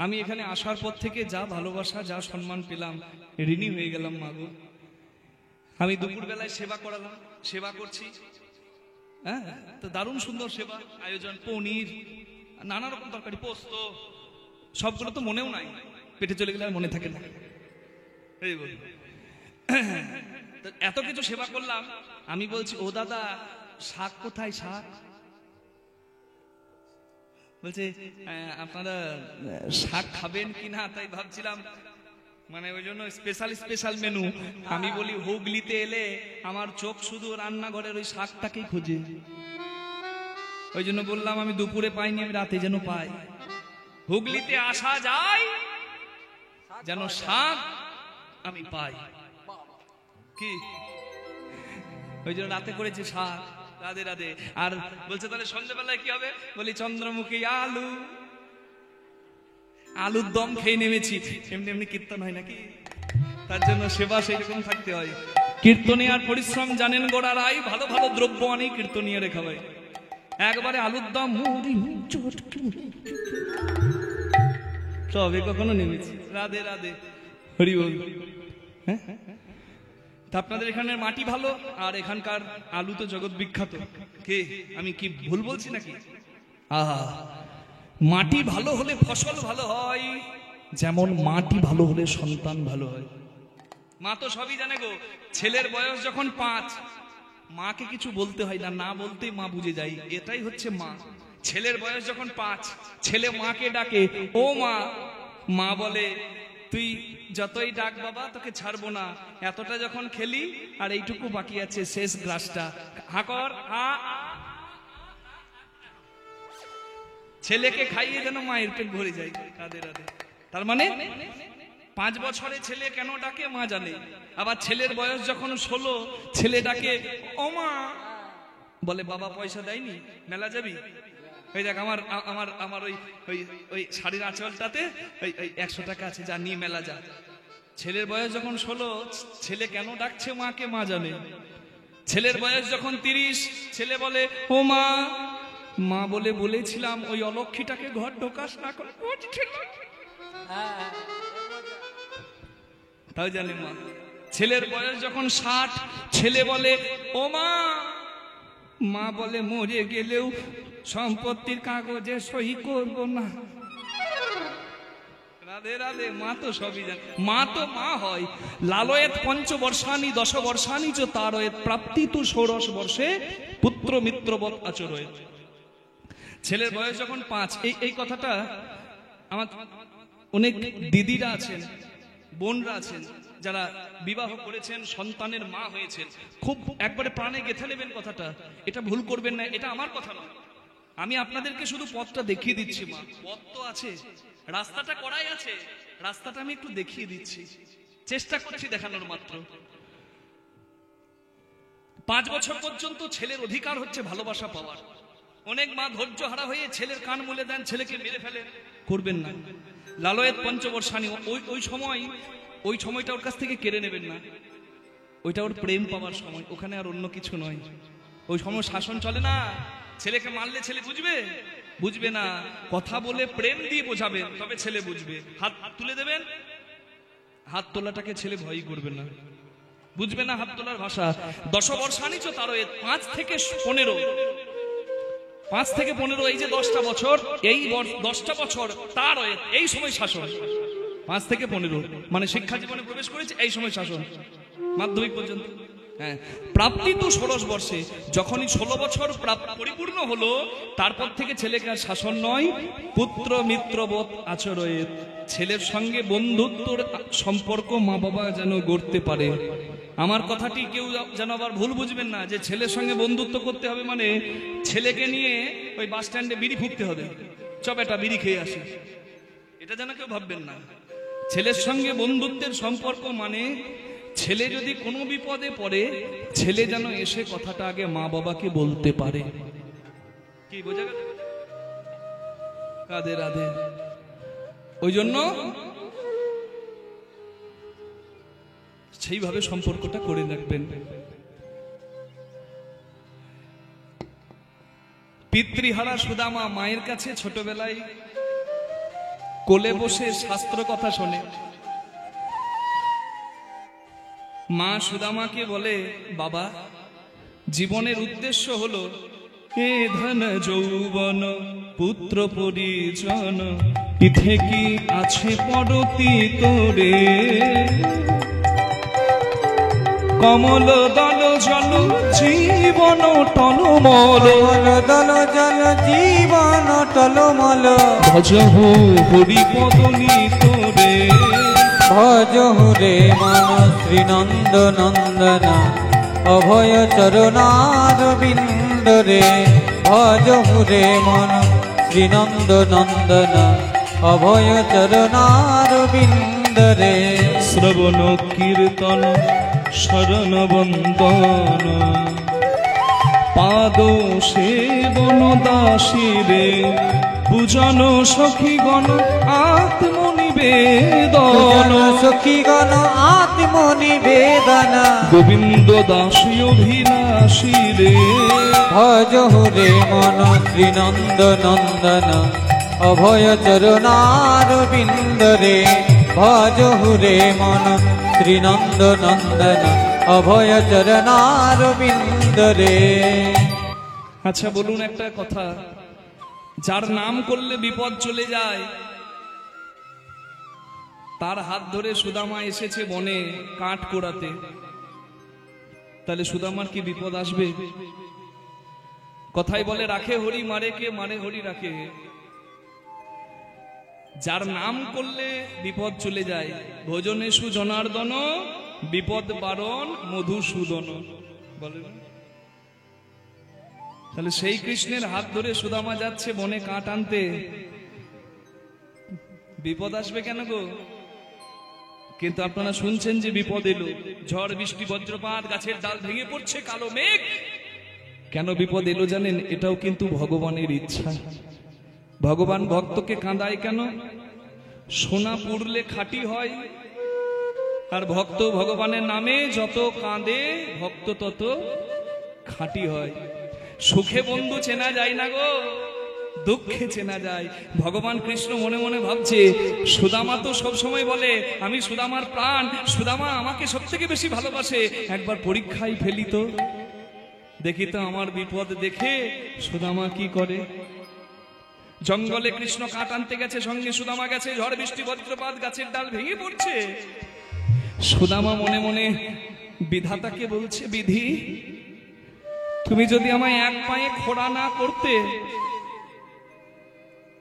আমি এখানে আসার পর থেকে যা ভালোবাসা যা সম্মান পেলাম ঋণী হয়ে গেলাম মাগো। আমি দুপুর বেলায় সেবা করালাম, সেবা করছি, হ্যাঁ তো দারুণ সুন্দর সেবা আয়োজন, পনির নানা রকম তরকারি, পোস্ত, সবগুলো তো মনেও নাই, পেটে চলে গেলে আর মনে থাকে না। এই বল এত কিছু সেবা করলাম, আমি বলছি ও দাদা শাক কোথায়, শাক? বলছে আপনারা শাক খাবেন কিনা তাই ভাবছিলাম, মানে ওই জন্য স্পেশাল স্পেশাল মেনু। আমি বলি হুগলিতে এলে আমার চোখ শুধু রান্নাঘরের ওই শাকটাকেই খোঁজে, ওই জন্য বললাম আমি দুপুরে পাইনি, আমি রাতে যেন পাই। হুগলিতে আসা যায় যেন শাক আমি পাই, কি ওই জন্য রাতে করেছি শাক। রাধে রাধে। আর বলছে তাহলে সন্ধ্যাবেলায় কি হবে? বলি চন্দ্রমুখী আলু, আলুর দম খেয়ে নেমেছি। এমনি এমনি কীর্তন হয় নাকি? তার জন্য সেবা সেই রকম থাকতে হয়। কীর্তনিয়ার পরিশ্রম জানেন গোড়া রাই, ভালো ভালো দ্রব্য আনি কীর্তনিয়া রেখা ভাই। একবারে আলুর দম তবে কখনো নেমেছি। রাধে রাধে, হরি বল। হ্যাঁ, তা আপনাদের এখানের মাটি ভালো আর এখানকার আলু তো জগৎ বিখ্যাত। কে আমি কি ভুল বলছি নাকি? আহা, মাটি ভালো হলে ফসল ভালো হয়, যেমন মাটি ভালো হলে সন্তান ভালো হয়। মা তো সবই জানে গো। ছেলের বয়স যখন 5, মাকে কিছু বলতে হয় না, না বলতেই মা বুঝে যায়, এটাই হচ্ছে মা। ছেলের বয়স যখন 5, ছেলে মাকে ডাকে ও মা, মা বলে তুই যতই ডাক বাবা তোকে ছাড়বো না, এতটা যখন খেলি আর এইটুকু বাকি আছে, শেষ গ্লাসটা হাকর হা। ছেলেকে খাইয়ে যেন মায়ের পেট ভরে যায়। রাধে রাধে। তার মানে 5 বছরে ছেলে কেন ডাকে মা জানে। আবার ছেলের বয়স যখন 16, ছেলে ডাকে ও মা, বলে বাবা পয়সা দেয়নি, মেলা যাবি? ওই দেখ আমার আমার আমার ওই ওই ওই শাড়ির আঁচলটাতে ওই 100 টাকা আছে, যা নিয়ে মেলা যা। ছেলের বয়স যখন 16, ছেলে কেন ডাকছে মাকে মা জানে। ছেলের বয়স যখন 30, ছেলে বলে ও মা, মা বলে বলেছিলাম ওই অলক্ষীটাকে ঘর ঢোকাস না, তাও জানে মা। ছেলের বয়স যখন 60, ছেলে বলে ও মা, মা বলে মরে গেলেও সম্পত্তির কাগজে সই করব না। রাধে রাধে। মা তো সবই জানে, মা তো মা হয়। লালয়েত পঞ্চবর্ষানি 10 বর্ষানি চ তারয়েত প্রাপ্তি তু 16 বর্ষে পুত্র মিত্রবৎ আচরয়েত। ছেলের বয়স যখন 5, এই কথাটা আমার অনেক দিদিরা আছেন, বোনরা আছেন যারা বিবাহ করেছেন, সন্তানের মা হয়েছেন, খুব একবারে প্রাণে গেঁথে নেবেন কথাটা। এটা ভুল করবেন না, এটা আমার কথা নয়। আমি আপনাদেরকে শুধু পথটা দেখিয়ে দিচ্ছি। মা, পথ তো আছে, রাস্তাটা করাই আছে, রাস্তাটা আমি একটু দেখিয়ে দিচ্ছি, চেষ্টা করছি দেখানোর মাত্র। 5 বছর পর্যন্ত ছেলের অধিকার হচ্ছে ভালোবাসা পাওয়ার। অনেক মা ধৈর্য হারা হয়ে ছেলের কান মুলে দেন, ছেলেকে মেরে ফেলেন। করবেন না। লালয়েত পঞ্চবর্ষানি, ওই সময়টা ওর কাছ থেকে কেড়ে নেবেন না। ওইটা ওর প্রেম পাওয়ার সময়, ওখানে আর অন্য কিছু নয়। ওই সময় শাসন চলে না। ছেলেকে মারলে ছেলে বুঝবে না। কথা বলে প্রেম দিয়ে বোঝাবেন, তবে ছেলে বুঝবে। হাত তুলে দেবেন, হাত তোলাটাকে ছেলে ভয়ই করবে না, বুঝবে না হাত তোলার ভাষা। 10 বর্ষানি চ তারয়েত, 5 থেকে 15, 5 থেকে 15, এই যে 10টা বছর, এই 10টা বছর তারয়েত, এই সময় শাসন। 5 থেকে 15 মানে শিক্ষা জীবনে প্রবেশ করেছে, এই সময় শাসন, মাধ্যমিক পর্যন্ত। হ্যাঁ, প্রাপ্তি তো 16 বর্ষে, যখনই 16 বছর পরিপূর্ণ হলো, তারপর থেকে ছেলেকে আর শাসন নয়, পুত্র মিত্রবৎ আচরয়েত। ছেলের সঙ্গে বন্ধুত্বর সম্পর্ক মা বাবা যেন গড়তে পারে। আমার কথাটি কেউ যেন আবার ভুল বুঝবেন না, যে ছেলের সঙ্গে বন্ধুত্ব করতে হবে মানে ছেলেকে নিয়ে ওই বাস স্ট্যান্ডে বিড়ি ফুঁকতে হবে, চপ একটা বিড়ি খেয়ে আসি, এটা যেন কেউ ভাববেন না। ছেলের সঙ্গে বন্ধুত্বের সম্পর্ক মানে ছেলে যদি কোনো বিপদে পড়ে, ছেলে যেন এসে কথাটা আগে মা বাবাকে বলতে পারে। কি বোঝা গেল? রাধে রাধে। ওই জন্য সেইভাবে সম্পর্কটা করে রাখবেন। পিতৃহারা সুদামা মায়ের কাছে ছোটবেলায় কোলে বসে শাস্ত্র কথা শোনে। মা সুদামাকে বলে, বাবা, জীবনের উদ্দেশ্য হলো এ ধন যৌবন পুত্র পরিজন, ইথে কি আছে পরতি তোরে, কমল দল জল জীবন টলমল, দল জল জীবন টলমল, ভজ হরি পদনি তোরে, ভজ রে মন শ্রীনন্দ নন্দন, অভয় চরণার বিন্দরে, ভজ রে মন শ্রীনন্দ নন্দন, অভয় চরণার বিন্দরে, শ্রবণ কীর্তন শরণ বন্দন, পাদ সেবন দাসীরে, পূজন সখীগণ আত্মনিবেদন, সখীগণ আত্মনিবেদন, গোবিন্দ দাসী অভিলাষী রে, ভজ রে মন শ্রীনন্দ নন্দন, অভয় চরণার বিন্দরে, ভজ রে মন শ্রীনন্দ নন্দন, অভয় চরণার বিন্দরে। আচ্ছা বলুন একটা কথা, যার নাম করলে বিপদ চলে যায়, তার হাত ধরে সুদামা এসেছে বনে কাঠ কোড়াতে, তাহলে সুদামার কি বিপদ আসবে? কথাই বলে, রাখে হরি মারে কে, মারে হরি রাখে। যার নাম করলে বিপদ চলে যায়, ভোজনেশু জনার্দন বিপদ বারণ মধুসূদন বলে। তাহলে সেই কৃষ্ণের হাত ধরে সুদামা যাচ্ছে বনে কাঠ আনতে, বিপদ আসবে কেন গো? কিন্তু আপনারা শুনছেন যে বিপদ এলো, ঝড় বৃষ্টি বজ্রপাত, গাছের ডাল ভেঙে পড়ছে, কালো মেঘ। কেন বিপদ এলো জানেন? এটাও কিন্তু ভগবানের ইচ্ছা। ভগবান ভক্তকে কাঁদায় কেন? সোনা পুড়লে খাঁটি হয়, আর ভক্ত ভগবানের নামে যত কাঁদে ভক্ত তত খাঁটি হয়। সুখে বন্ধু চেনা যায় না গো, দুঃখে চেনা যায়। ভগবান কৃষ্ণ মনে মনে ভাবছে, সুদামা তো সব সময় বলে আমি সুদামার প্রাণ, সুদামা আমাকে সব থেকে বেশি ভালোবাসে, একবার পরীক্ষায় ফেলি তো, দেখি তো আমার বিপদ দেখে সুদামা কি করে। জঙ্গলে কৃষ্ণ কাঠ আনতে গেছে, সঙ্গে সুদামা গেছে, ঝড় বৃষ্টি বজ্রপাত, গাছের ডাল ভেঙে পড়ছে। সুদামা মনে মনে বিধাতাকে বলছে, বিধি তুমি যদি আমায় এক পায়ে খোড়া না করতে,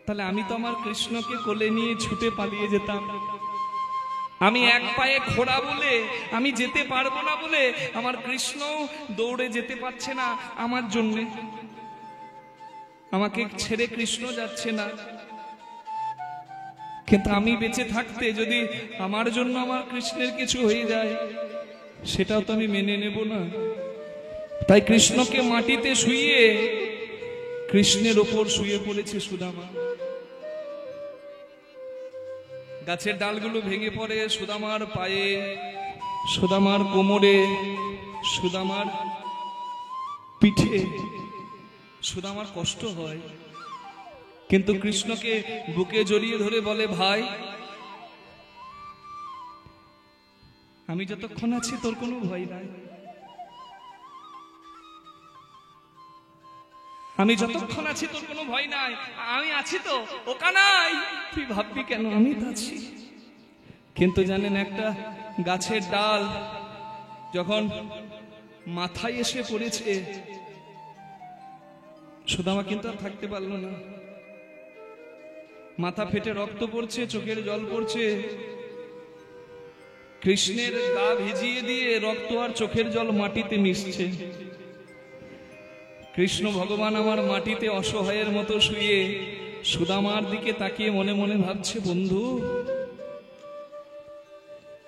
তাহলে আমি তো আমার কৃষ্ণকে কোলে নিয়ে ছুটে পালিয়ে যেতাম। আমি এক পায়ে খোড়া বলে, আমি যেতে পারবো না বলে আমার কৃষ্ণ দৌড়ে যেতে পারছে না আমার জন্যে, আমাকে ছেড়ে কৃষ্ণ যাচ্ছে না। কিন্তু আমি বেঁচে থাকতে যদি আমার জন্য আমার কৃষ্ণের কিছু হয়ে যায়, সেটাও তো আমি মেনে নেব না। তাই কৃষ্ণকে মাটিতে শুইয়ে কৃষ্ণের ওপর শুয়ে পড়েছে সুদামা। গাছের ডালগুলো ভেঙে পড়ে সুদামার পায়ে, সুদামার কোমরে, সুদামার পিঠে, সুদামার কষ্ট হয়। কিন্তু কৃষ্ণকে বুকে জড়িয়ে ধরে বলে, ভাই আমি যতক্ষণ আছি তোর কোনো ভয় নাই, আমি যতক্ষণ আছি তোর কোনো ভয় নাই, আমি আছি তো, ওকা নাই, তুই ভাববি কেন, আমি তো আছি। কিন্তু জানেন, একটা গাছের ডাল যখন মাথায় এসে পড়েছে, সুদামা কিন্তু আর থাকতে পারল না। মাথা ফেটে রক্ত পড়ছে, চোখের জল পড়ছে। কৃষ্ণের গা ভিজিয়ে দিয়ে রক্ত আর চোখের জল মাটিতে মিশছে। কৃষ্ণ ভগবান আমার মাটিতে অসহায়ের মতো শুয়ে সুদামার দিকে তাকিয়ে মনে মনে ভাবছে, বন্ধু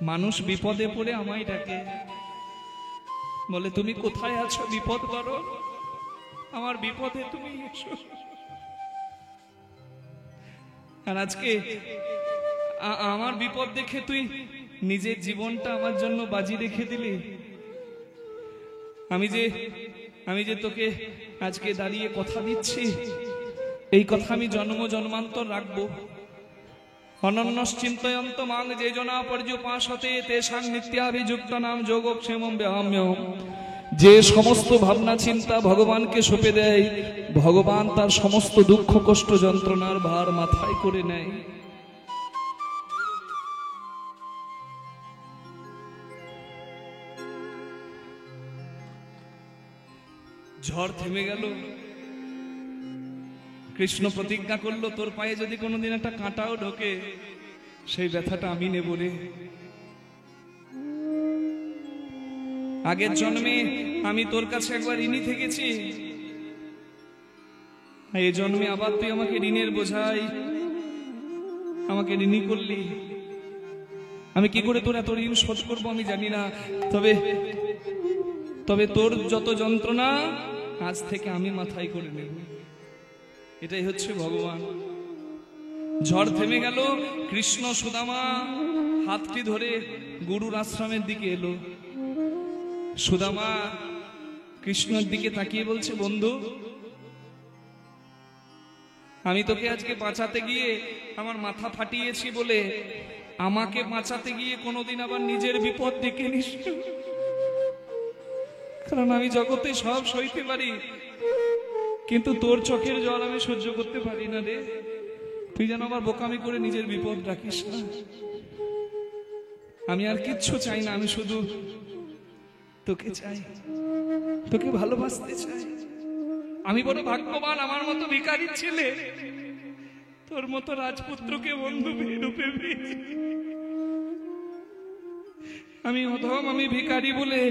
মানুষ বিপদে পড়ে আমায় ডাকে, বলে তুমি কোথায় আছো বিপদ করো, আমার বিপদে তুমি এসো। আর আজকে আমার বিপদ দেখে তুই নিজের জীবনটা আমার জন্য বাজি রেখে দিলি। আমি যে তোকে আজকে দাঁড়িয়ে কথা দিচ্ছি, এই কথা আমি জন্ম জন্মান্তর রাখবো। অনন্যশ্চিন্তয়ন্ত মাং যে জনা পর্যুপাসতে তেষাং নিত্যাভিযুক্ত নাম যোগক্ষেমম ব্যাহাম্যম। যে সমস্ত ভাবনা চিন্তা ভগবানকে সঁপে দেয়, ভগবান তার সমস্ত দুঃখ কষ্ট যন্ত্রণার ভার মাথায় করে নেয়। ঝড় থেমে গেল। কৃষ্ণ প্রতিজ্ঞা করলো, তোর পায়ে যদি কোনোদিন একটা কাঁটাও ঢোকে, সেই ব্যথাটা আমি নেব রে। আগের জন্মে আমি তোর কাছে একবার ঋণী থেকেছি, এই জন্মে আবার তুই আমাকে ঋণের বোঝাই আমাকে ঋণী করলি। আমি কি করে তোর এত ঋণ শোধ করবো আমি জানি না, তবে তোর যত যন্ত্রণা আজ থেকে আমি মাথায় করে নেব। এটাই হচ্ছে ভগবান। ঝড় থেমে গেল। কৃষ্ণ সুদামা হাতটি ধরে গুরুর আশ্রমের দিকে এলো। সুদামা কৃষ্ণের দিকে তাকিয়ে বলছে, বন্ধু আমি তোকে আজকে বাঁচাতে গিয়ে আমার মাথা ফাটিয়েছি বলে আমাকে বাঁচাতে গিয়ে কোনোদিন আবার নিজের বিপদ ডেকে নিস। কারণ আমি জগতে সব সইতে পারি, কিন্তু তোর চোখের জল আমি সহ্য করতে পারি না রে। তুই যেন আমার বোকামি করে নিজের বিপদ রাখিস না। আমি আর কিচ্ছু চাই না, আমি শুধু তোকে চাই, তোকে ভালোবাসতে চাই। আমি বড় ভাগ্যবান, আমার মতো ভিখারির ছেলে তোর মতো রাজপুত্রকে বন্ধু রূপে পেয়েছি। আমি অধম, আমি ভিখারি বলে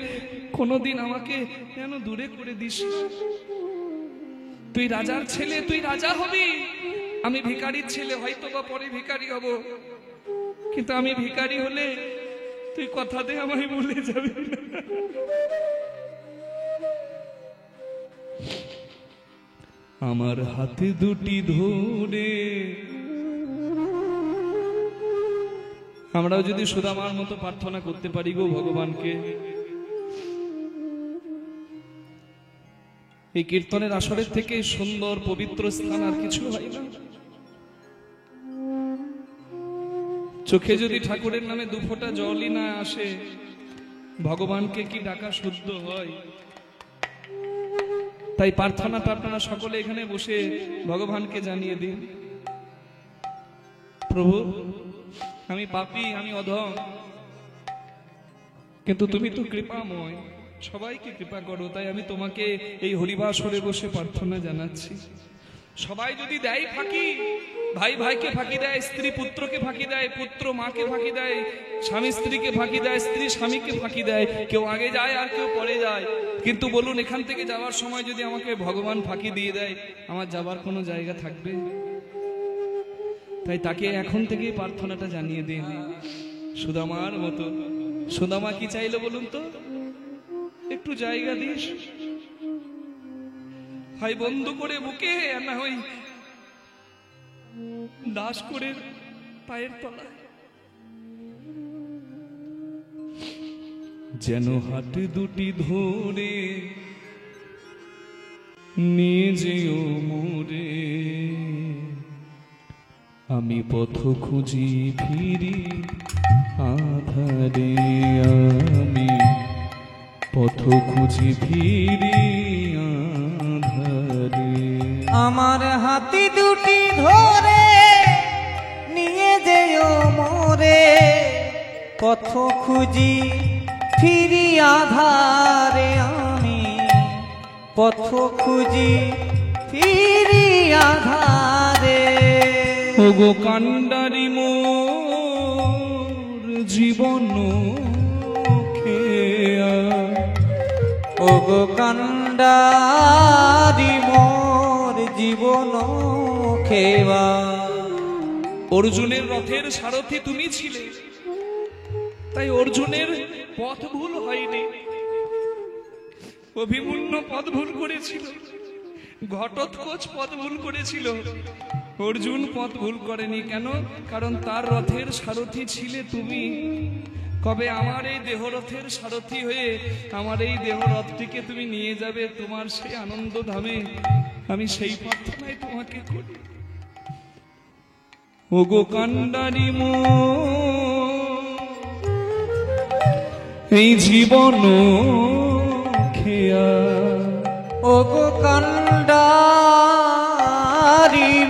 কোনোদিন আমাকে যেন দূরে করে দিস। তুই রাজার ছেলে, তুই রাজা হবি, আমি ভিখারির ছেলে, হয়তো বা পরে ভিখারি হব, কিন্তু আমি ভিখারি হলে তুই কথা দে আমায় ভুলে যাবি না। আমার হাতে দুটি ধরে আমরাও যদি সুদামার মতো প্রার্থনা করতে পারি গো ভগবানকে, এই কীর্তনের আসরের থেকে সুন্দর পবিত্র স্থান আর কিছু হয় না। চোখে যদি ঠাকুরের নামে দুফোঁটা জলই না আসে, ভগবানকে কি ডাকা শুদ্ধ হয়? তাই প্রার্থনাটা আপনারা সকলে এখানে বসে ভগবানকে জানিয়ে দিন, প্রভু আমি পাপী, আমি অধম, কিন্তু তুমি তো কৃপাময়, সবাইকে কৃপা করো। তাই আমি তোমাকে এই হরিবাসরে বসে প্রার্থনা জানাচ্ছি। সবাই যদি দেয় ফাঁকি, ভাই ভাইকে ফাঁকি দেয়, স্ত্রী পুত্রকে ফাঁকি দেয়, পুত্র মাকে ফাঁকি দেয়, স্বামী স্ত্রীকে ফাঁকি দেয়, স্ত্রী স্বামীকে ফাঁকি দেয়, কেউ আগে যায় আর কেউ পরে যায়, কিন্তু বলুন এখান থেকে যাওয়ার সময় যদি আমাকে ভগবান ফাঁকি দিয়ে দেয়, আমার যাবার কোনো জায়গা থাকবে? তাই তাকে এখন থেকেই প্রার্থনাটা জানিয়ে দিন, সুদামার মতো। সুদামা কি চাইলো বলুন তো? একটু জায়গা দিস, হয় বন্ধ করে বুকে, না হয় দাস করে পায়ের তলায়, যেন হাত দুটি ধরে নিয়ে যেও মোরে, আমি পথ খুঁজি ফিরি আধারে, আমি পথ খুঁজি ফিরি আধারে। আমার হাতি দুটি ধরে নিয়ে যেও মোরে, পথ খুঁজি ফিরি আধারে, আমি পথ খুঁজি ফিরি আধারে। ওগো কান্ডারি মোর জীবন খেয়া, ওগো কান্ডারি মোর জীবন খেয়া। অর্জুনের রথের সারথি তুমি ছিলে, তাই অর্জুনের পথ ভুল হয়নি। অভিমন্যু পথ ভুল করেছিল, ঘটোৎকচ পথ ভুল করেছিল, অর্জুন পথ ভুল করেনি। কেন? কারণ তার রথের সারথি ছিলে তুমি। কবে আমার এই দেহরথের সারথি হয়ে আমার এই দেহরথটিকে তুমি নিয়ে যাবে তোমার সেই আনন্দ ধামে, আমি সেই প্রার্থনাই তোমাকে করি। ওগো কান্ডারি মোর এই জীবন খেয়া, ওগো কান্ডারি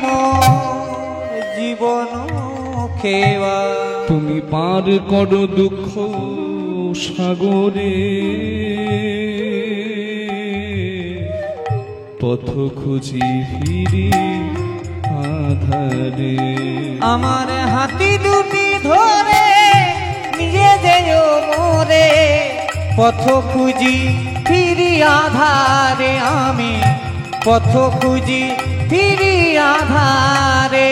মোর জীবন খেয়া। তুমি পার করো দুঃখ সাগরে, পথ খুঁজি ফিরি আধারে। আমার হাতি দুটি ধরে নিয়ে যেও মোরে, পথ খুঁজি ফিরি আধারে, আমি পথ খুঁজি ফিরি আধারে।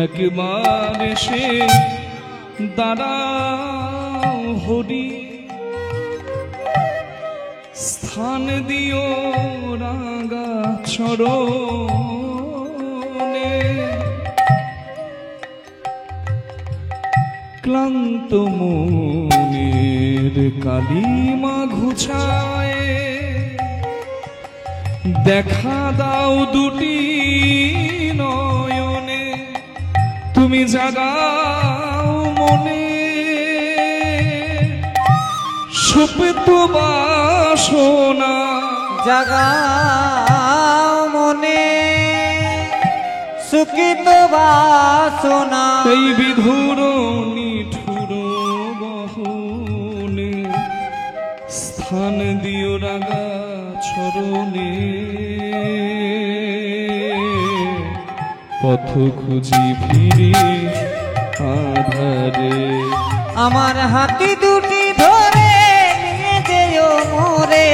একবার এসে দাঁড়াও হরি, স্থান দিও রাঙা চরণে, ক্লান্ত মনের কালিমা ঘুচায়, দেখা দাও দুটি নয়নে, তুমি জাগাও মনে সুপ্ত বাসনা, জাগাও সুখিত বাসনা এই বিধুর নিঠুর বহনে স্থান দিও রাগা চরণে পথ খুঁজি ফিরে আধারে আমার হাতি দুটি ধরে নিয়ে যেও মোরে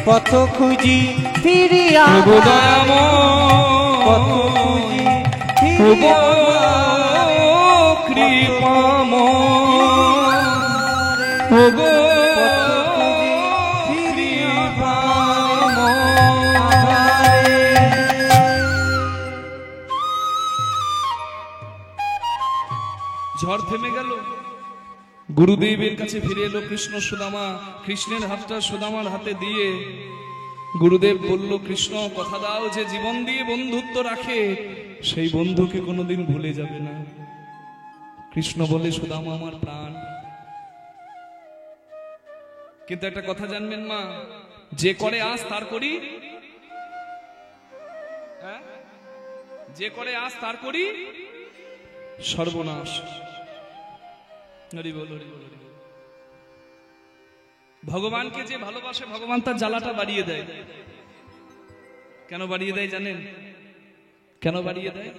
পথ খুঁজি ফিরিয়া ওগো দয়াময়, পথ খুঁজি ওগো ফিরিয়া কৃপাময়, ওগো ঝড় থেমে গেল। গুরুদেবের কাছে ফিরে এলো কৃষ্ণ সুদামা। কৃষ্ণের হাতটা সুদামার হাতে দিয়ে গুরুদেব বলল, কৃষ্ণ কথা দাও যে জীবন দিয়ে বন্ধুত্ব রাখে সেই বন্ধুকে কোনোদিন ভুলে যাবে না। কৃষ্ণ বলে, সুদামা আমার প্রাণ। কিন্তু একটা কথা জানবেন মা, যে করে আজ তার করি, হ্যাঁ, যে করে আজ তার করি সর্বনাশ। হরি বল, হরি বল, হরি বল। ভগবানকে যে ভালোবাসে ভগবান তার জ্বালাটা বাড়িয়ে দেয়। কেন বাড়িয়ে দেয় জানেন? কেন বাড়িয়ে দেয়?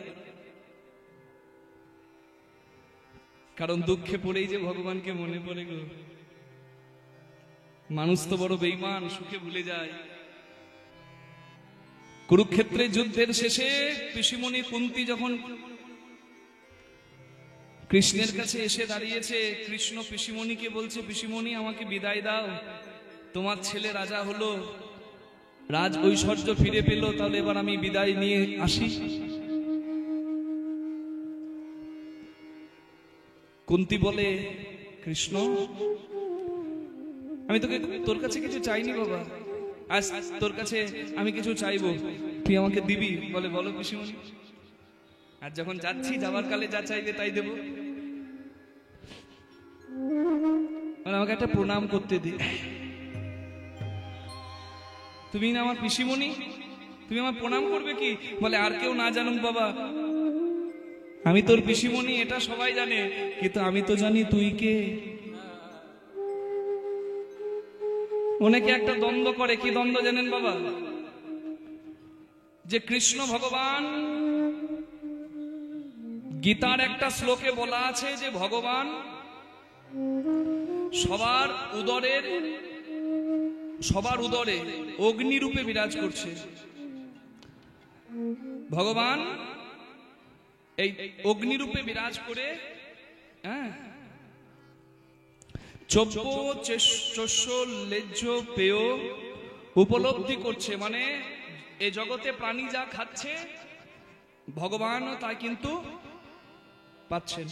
কারণ দুঃখে পড়েই যে ভগবানকে মনে পড়ে গো। মানুষ তো বড় বেঈমান, সুখে ভুলে যায়। কুরুক্ষেত্রের যুদ্ধের শেষে পিসিমণি কুন্তী যখন কৃষ্ণের কাছে এসে দাঁড়িয়েছে, কৃষ্ণ পিসিমণিকে বলছে, পিসিমণি আমাকে বিদায় দাও, তোমার ছেলে রাজা হলো, রাজ ঐশ্বর্য ফিরে পেল, তাহলে এবার আমি বিদায় নিয়ে আসি। কুন্তী বলে, কৃষ্ণ আমি তোর কাছে কিছু চাইনি বাবা, আজ তোর কাছে আমি কিছু চাইবো, তুই আমাকে দিবি? বলে, বলো পিসিমণি। আর যখন যাচ্ছি, যাবার কালে যা চাইবে তাই দেব। আমাকে একটা প্রণাম করতে দি। তুমি না আমার পিসিমণি, তুমি আমার প্রণাম করবে কি? বলে, আর কেউ না জানুক বাবা, আমি তোর পিসিমণি এটা সবাই জানে, কিন্তু আমি তো জানি তুই কে। অনেকে একটা দ্বন্দ্ব করে, কি দ্বন্দ্ব জানেন বাবা? যে কৃষ্ণ ভগবান, গীতার একটা শ্লোকে বলা আছে যে ভগবান সবার উদরে অগ্নিরূপে বিরাজ করছে। ভগবান এই অগ্নিরূপে বিরাজ করে, হ্যাঁ, পেয় উপলব্ধি করছে। মানে এই জগতে প্রাণী যা খাচ্ছে ভগবানও তা কিন্তু পাচ্ছেন।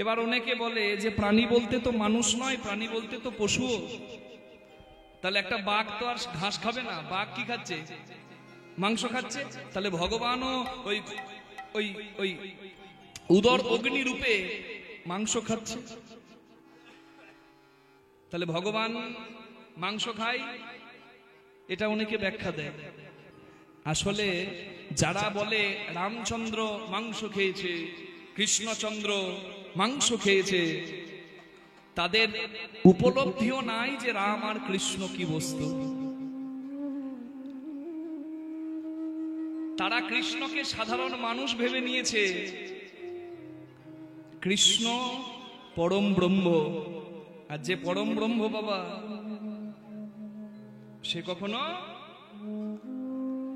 এবার অনেকে বলে যে প্রাণী বলতে তো মানুষ নয়, প্রাণী বলতে তো পশুও। তাহলে একটা বাঘ তো আর ঘাস খাবে না, বাঘ কি খাচ্ছে? মাংস খাচ্ছে। তাহলে ভগবানও ওই ওই ওই উদর অগ্নি রূপে মাংস খাচ্ছে। তাহলে ভগবান মাংস খায়, এটা অনেকে ব্যাখ্যা দেয়। আসলে যারা বলে রামচন্দ্র মাংস খেয়েছে, কৃষ্ণচন্দ্র মাংস খেয়েছে, তাদের উপলব্ধিও নাই যে রাম আর কৃষ্ণ কি বস্তু। তারা কৃষ্ণকে সাধারণ মানুষ ভেবে নিয়েছে। কৃষ্ণ পরম ব্রহ্ম, আর যে পরম ব্রহ্ম বাবা, সে কখনো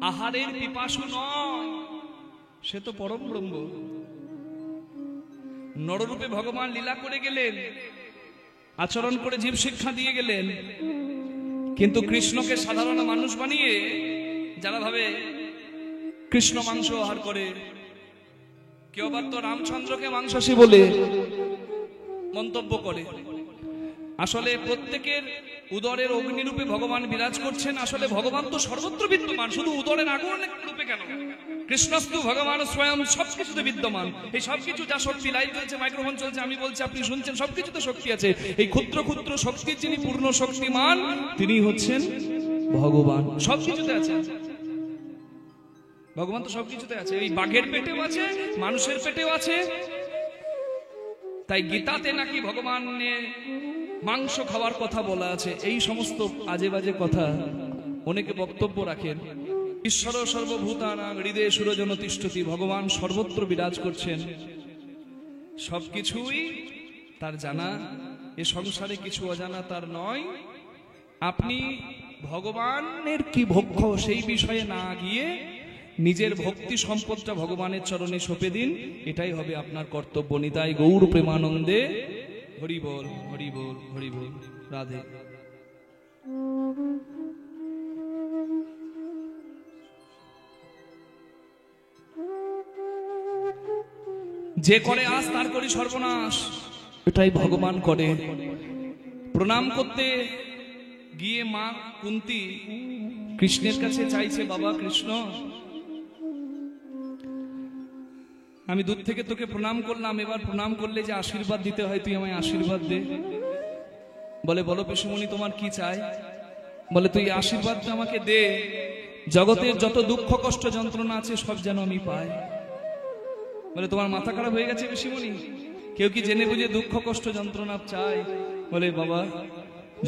আহারের পিপাসু নয়, সে তো পরম ব্রহ্ম। নররূপে ভগবান লীলা করে গেলেন, আচরণ করে জীব শিক্ষা দিয়ে গেলেন, কিন্তু কৃষ্ণকে সাধারণ মানুষ বানিয়ে যারা ভাবে কৃষ্ণ মাংস আহার করে, কেউ আবার তো রামচন্দ্রকে মাংসাশী বলে মন্তব্য করে। আসলে প্রত্যেকের উদরের অগ্নিরূপে ভগবান বিরাজ করছেন। আসলে ভগবান তো সর্বত্র বিদ্যমান, শুধু উদরের আগুন রূপে কেন? কৃষ্ণস্তু ভগবান স্বয়ং সবকিছুতে বিদ্যমান। এই সবকিছু যা শক্তি, লাইভ চলছে, মাইক্রোফোন চলছে, আমি বলছি, আপনি শুনছেন, সবকিছুতে শক্তি আছে। এই ক্ষুদ্র ক্ষুদ্র শক্তির যিনি পূর্ণ শক্তিমান, তিনি হচ্ছেন ভগবান, সবকিছুতে আছেন। ভগবান তো সবকিছুতে আছে, এই বাঘের পেটেও আছে, মানুষের পেটেও আছে। তাই গীতাতে নাকি ভগবানের মাংস খাওয়ার কথা বলা আছে। এই সমস্ত আজে বাজে কথা অনেকে বক্তব্য রাখেন। ঈশ্বর সর্বভূতানাং হৃদয়ে সুরজন তিষ্ঠতি, ভগবান সর্বত্র বিরাজ করছেন, সবকিছুই তার জানা, এ সংসারে কিছু অজানা তার নয়। আপনি ভগবানের কি ভক্ষ সেই বিষয়ে না গিয়ে নিজের ভক্তি সম্পদটা ভগবানের চরণে সঁপে দিন, এটাই হবে আপনার কর্তব্য। নিতাই গৌর প্রেমানন্দে হরি বল, হরি বল, হরি বল, রাধে। যে করে আজ তার করি সর্বনাশ, এটাই ভগবান করে। প্রণাম করতে গিয়ে মা কুন্তী কৃষ্ণের কাছে চাইছে, বাবা কৃষ্ণ, আমি দূর থেকে তোকে প্রণাম করলাম, এবার প্রণাম করলে যে আশীর্বাদ দিতে হয়, তুই আমায় আশীর্বাদ দে। বলে, বলো পিসুমণি তোমার কি চাই? বলে, তুই আশীর্বাদটা আমাকে দে, জগতের যত দুঃখ কষ্ট যন্ত্রণা আছে সব যেন আমি পাই। বলে, তোমার মাথা খারাপ হয়ে গেছে পিসুমণি? কেউ কি জেনে বুঝে দুঃখ কষ্ট যন্ত্রণা চায়? বলে, বাবা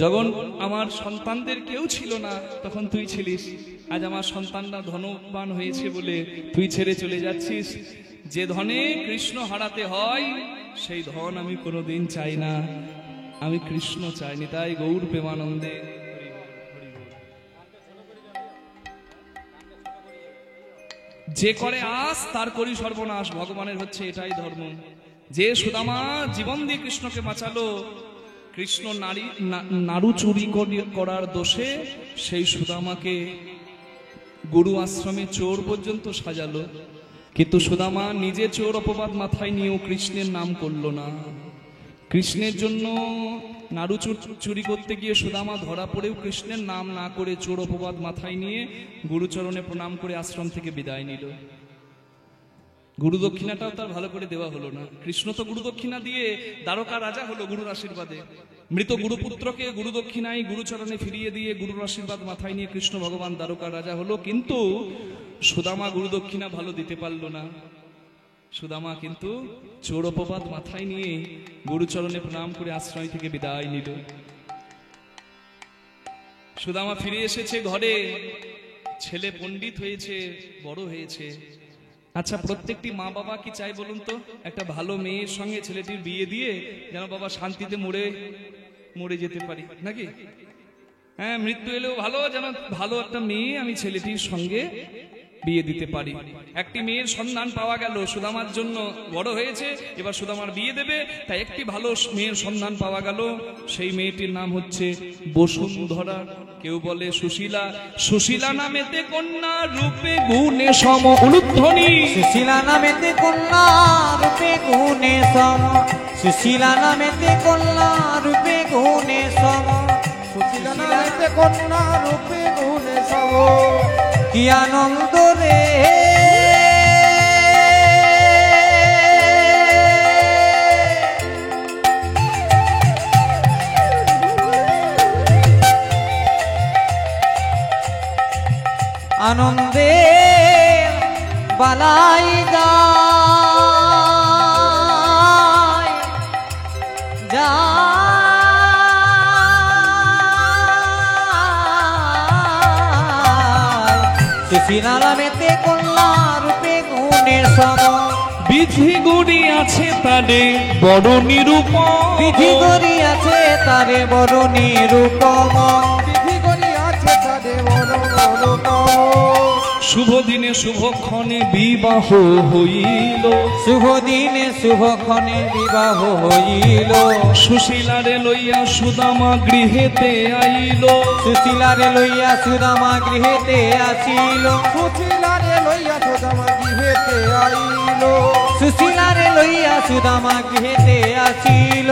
যখন আমার সন্তানদের কেউ ছিল না তখন তুই ছিলিস, আজ আমার সন্তানরা ধনবান হয়েছে বলে তুই ছেড়ে চলে যাচ্ছিস। যে ধনে কৃষ্ণ হারাতে হয় সেই ধন আমি কোনোদিন চাই না, আমি কৃষ্ণ চাইনি। তাই গৌর প্রেমানন্দে যে করে আস তার করি সর্বনাশ, ভগবানের হচ্ছে এটাই ধর্ম। যে সুদামা জীবন দিয়ে কৃষ্ণকে বাঁচালো, কৃষ্ণ নাড়ু চুরি করার দোষে সেই সুদামাকে গুরু আশ্রমে চোর পর্যন্ত সাজালো, কিন্তু সুদামা নিজে চোর অপবাদ মাথায় নিয়েও কৃষ্ণের নাম করলো না। কৃষ্ণের জন্য নাড়ু চুরি করতে গিয়ে সুদামা ধরা পড়েও কৃষ্ণের নাম না করে চোর অপবাদ মাথায় নিয়ে গুরুচরণে প্রণাম করে আশ্রম থেকে বিদায় নিল। গুরু দক্ষিণাটাও তার ভালো করে দেওয়া হলো না। কৃষ্ণ তো গুরু দক্ষিণা দিয়ে দ্বারকা রাজা হলো গুরুর আশীর্বাদে। মৃত গুরুপুত্রকে গুরু দক্ষিণায় গুরুচরণে ফিরিয়ে দিয়ে গুরুর আশীর্বাদ মাথায় নিয়ে কৃষ্ণ ভগবান দ্বারকা রাজা হলো, কিন্তু সুদামা গুরু দক্ষিণা ভালো দিতে পারলো না। সুদামা কিন্তু চোর অপবাদ মাথায় নিয়ে গুরুচরণে প্রণাম করে আশ্রয় থেকে বিদায় নিল। সুদামা ফিরে এসেছে ঘরে, ছেলে পণ্ডিত হয়েছে, বড় হয়েছে। আচ্ছা, প্রত্যেকটি মা বাবা কি চাই বলুন তো? একটা ভালো মেয়ের সঙ্গে ছেলেটির বিয়ে দিয়ে যেন বাবা শান্তিতে মরে যেতে পারি, নাকি? হ্যাঁ, মৃত্যু এলেও ভালো, যেন ভালো একটা মেয়ে আমি ছেলেটির সঙ্গে বিয়ে দিতে পারি। একটি মেয়ের সন্ধান পাওয়া গেল, সুদামার জন্য বড় হয়েছে, এবার সুদামার বিয়ে দেবে, তাই একটি ভালো মেয়ের সন্ধান পাওয়া গেল। সেই মেয়েটির নাম হচ্ছে বসুন্ধরা, কেউ বলে সুশীলা। সুশীলা নামেতে কন্যা, রূপে গুণে সম উলুধ্বনি। সুশীলা নামেতে কন্যা, রূপে গুণে সম। সুশীলা নামেতে কন্যা, রূপে গুণে সম। সুশীলা নামেতে কন্যা, রূপে গুণে সম। কি আনন্দ রে আনন্দে বালাই যায় সুশীলা নামেতে কন্যা, রূপে গুণে সম। বিধি গড়ি আছে তারে বড় নিরূপম। বিধি গড়ি আছে তারে বড় নিরূপম। বিধি করি আছে তাদের বড় বড়। শুভ দিনে শুভক্ষণে বিবাহ হইল। শুভ দিনে শুভক্ষণে বিবাহ হইল। সুশীলারে লইয়া সুদামা গৃহেতে আইল। সুশীলারে লইয়া সুদামা গৃহেতে আসিল। সুশীলারে লইয়া সুদামা গৃহেতে আইল। সুশীলারে লইয়া সুদামা গৃহেতে আসিল।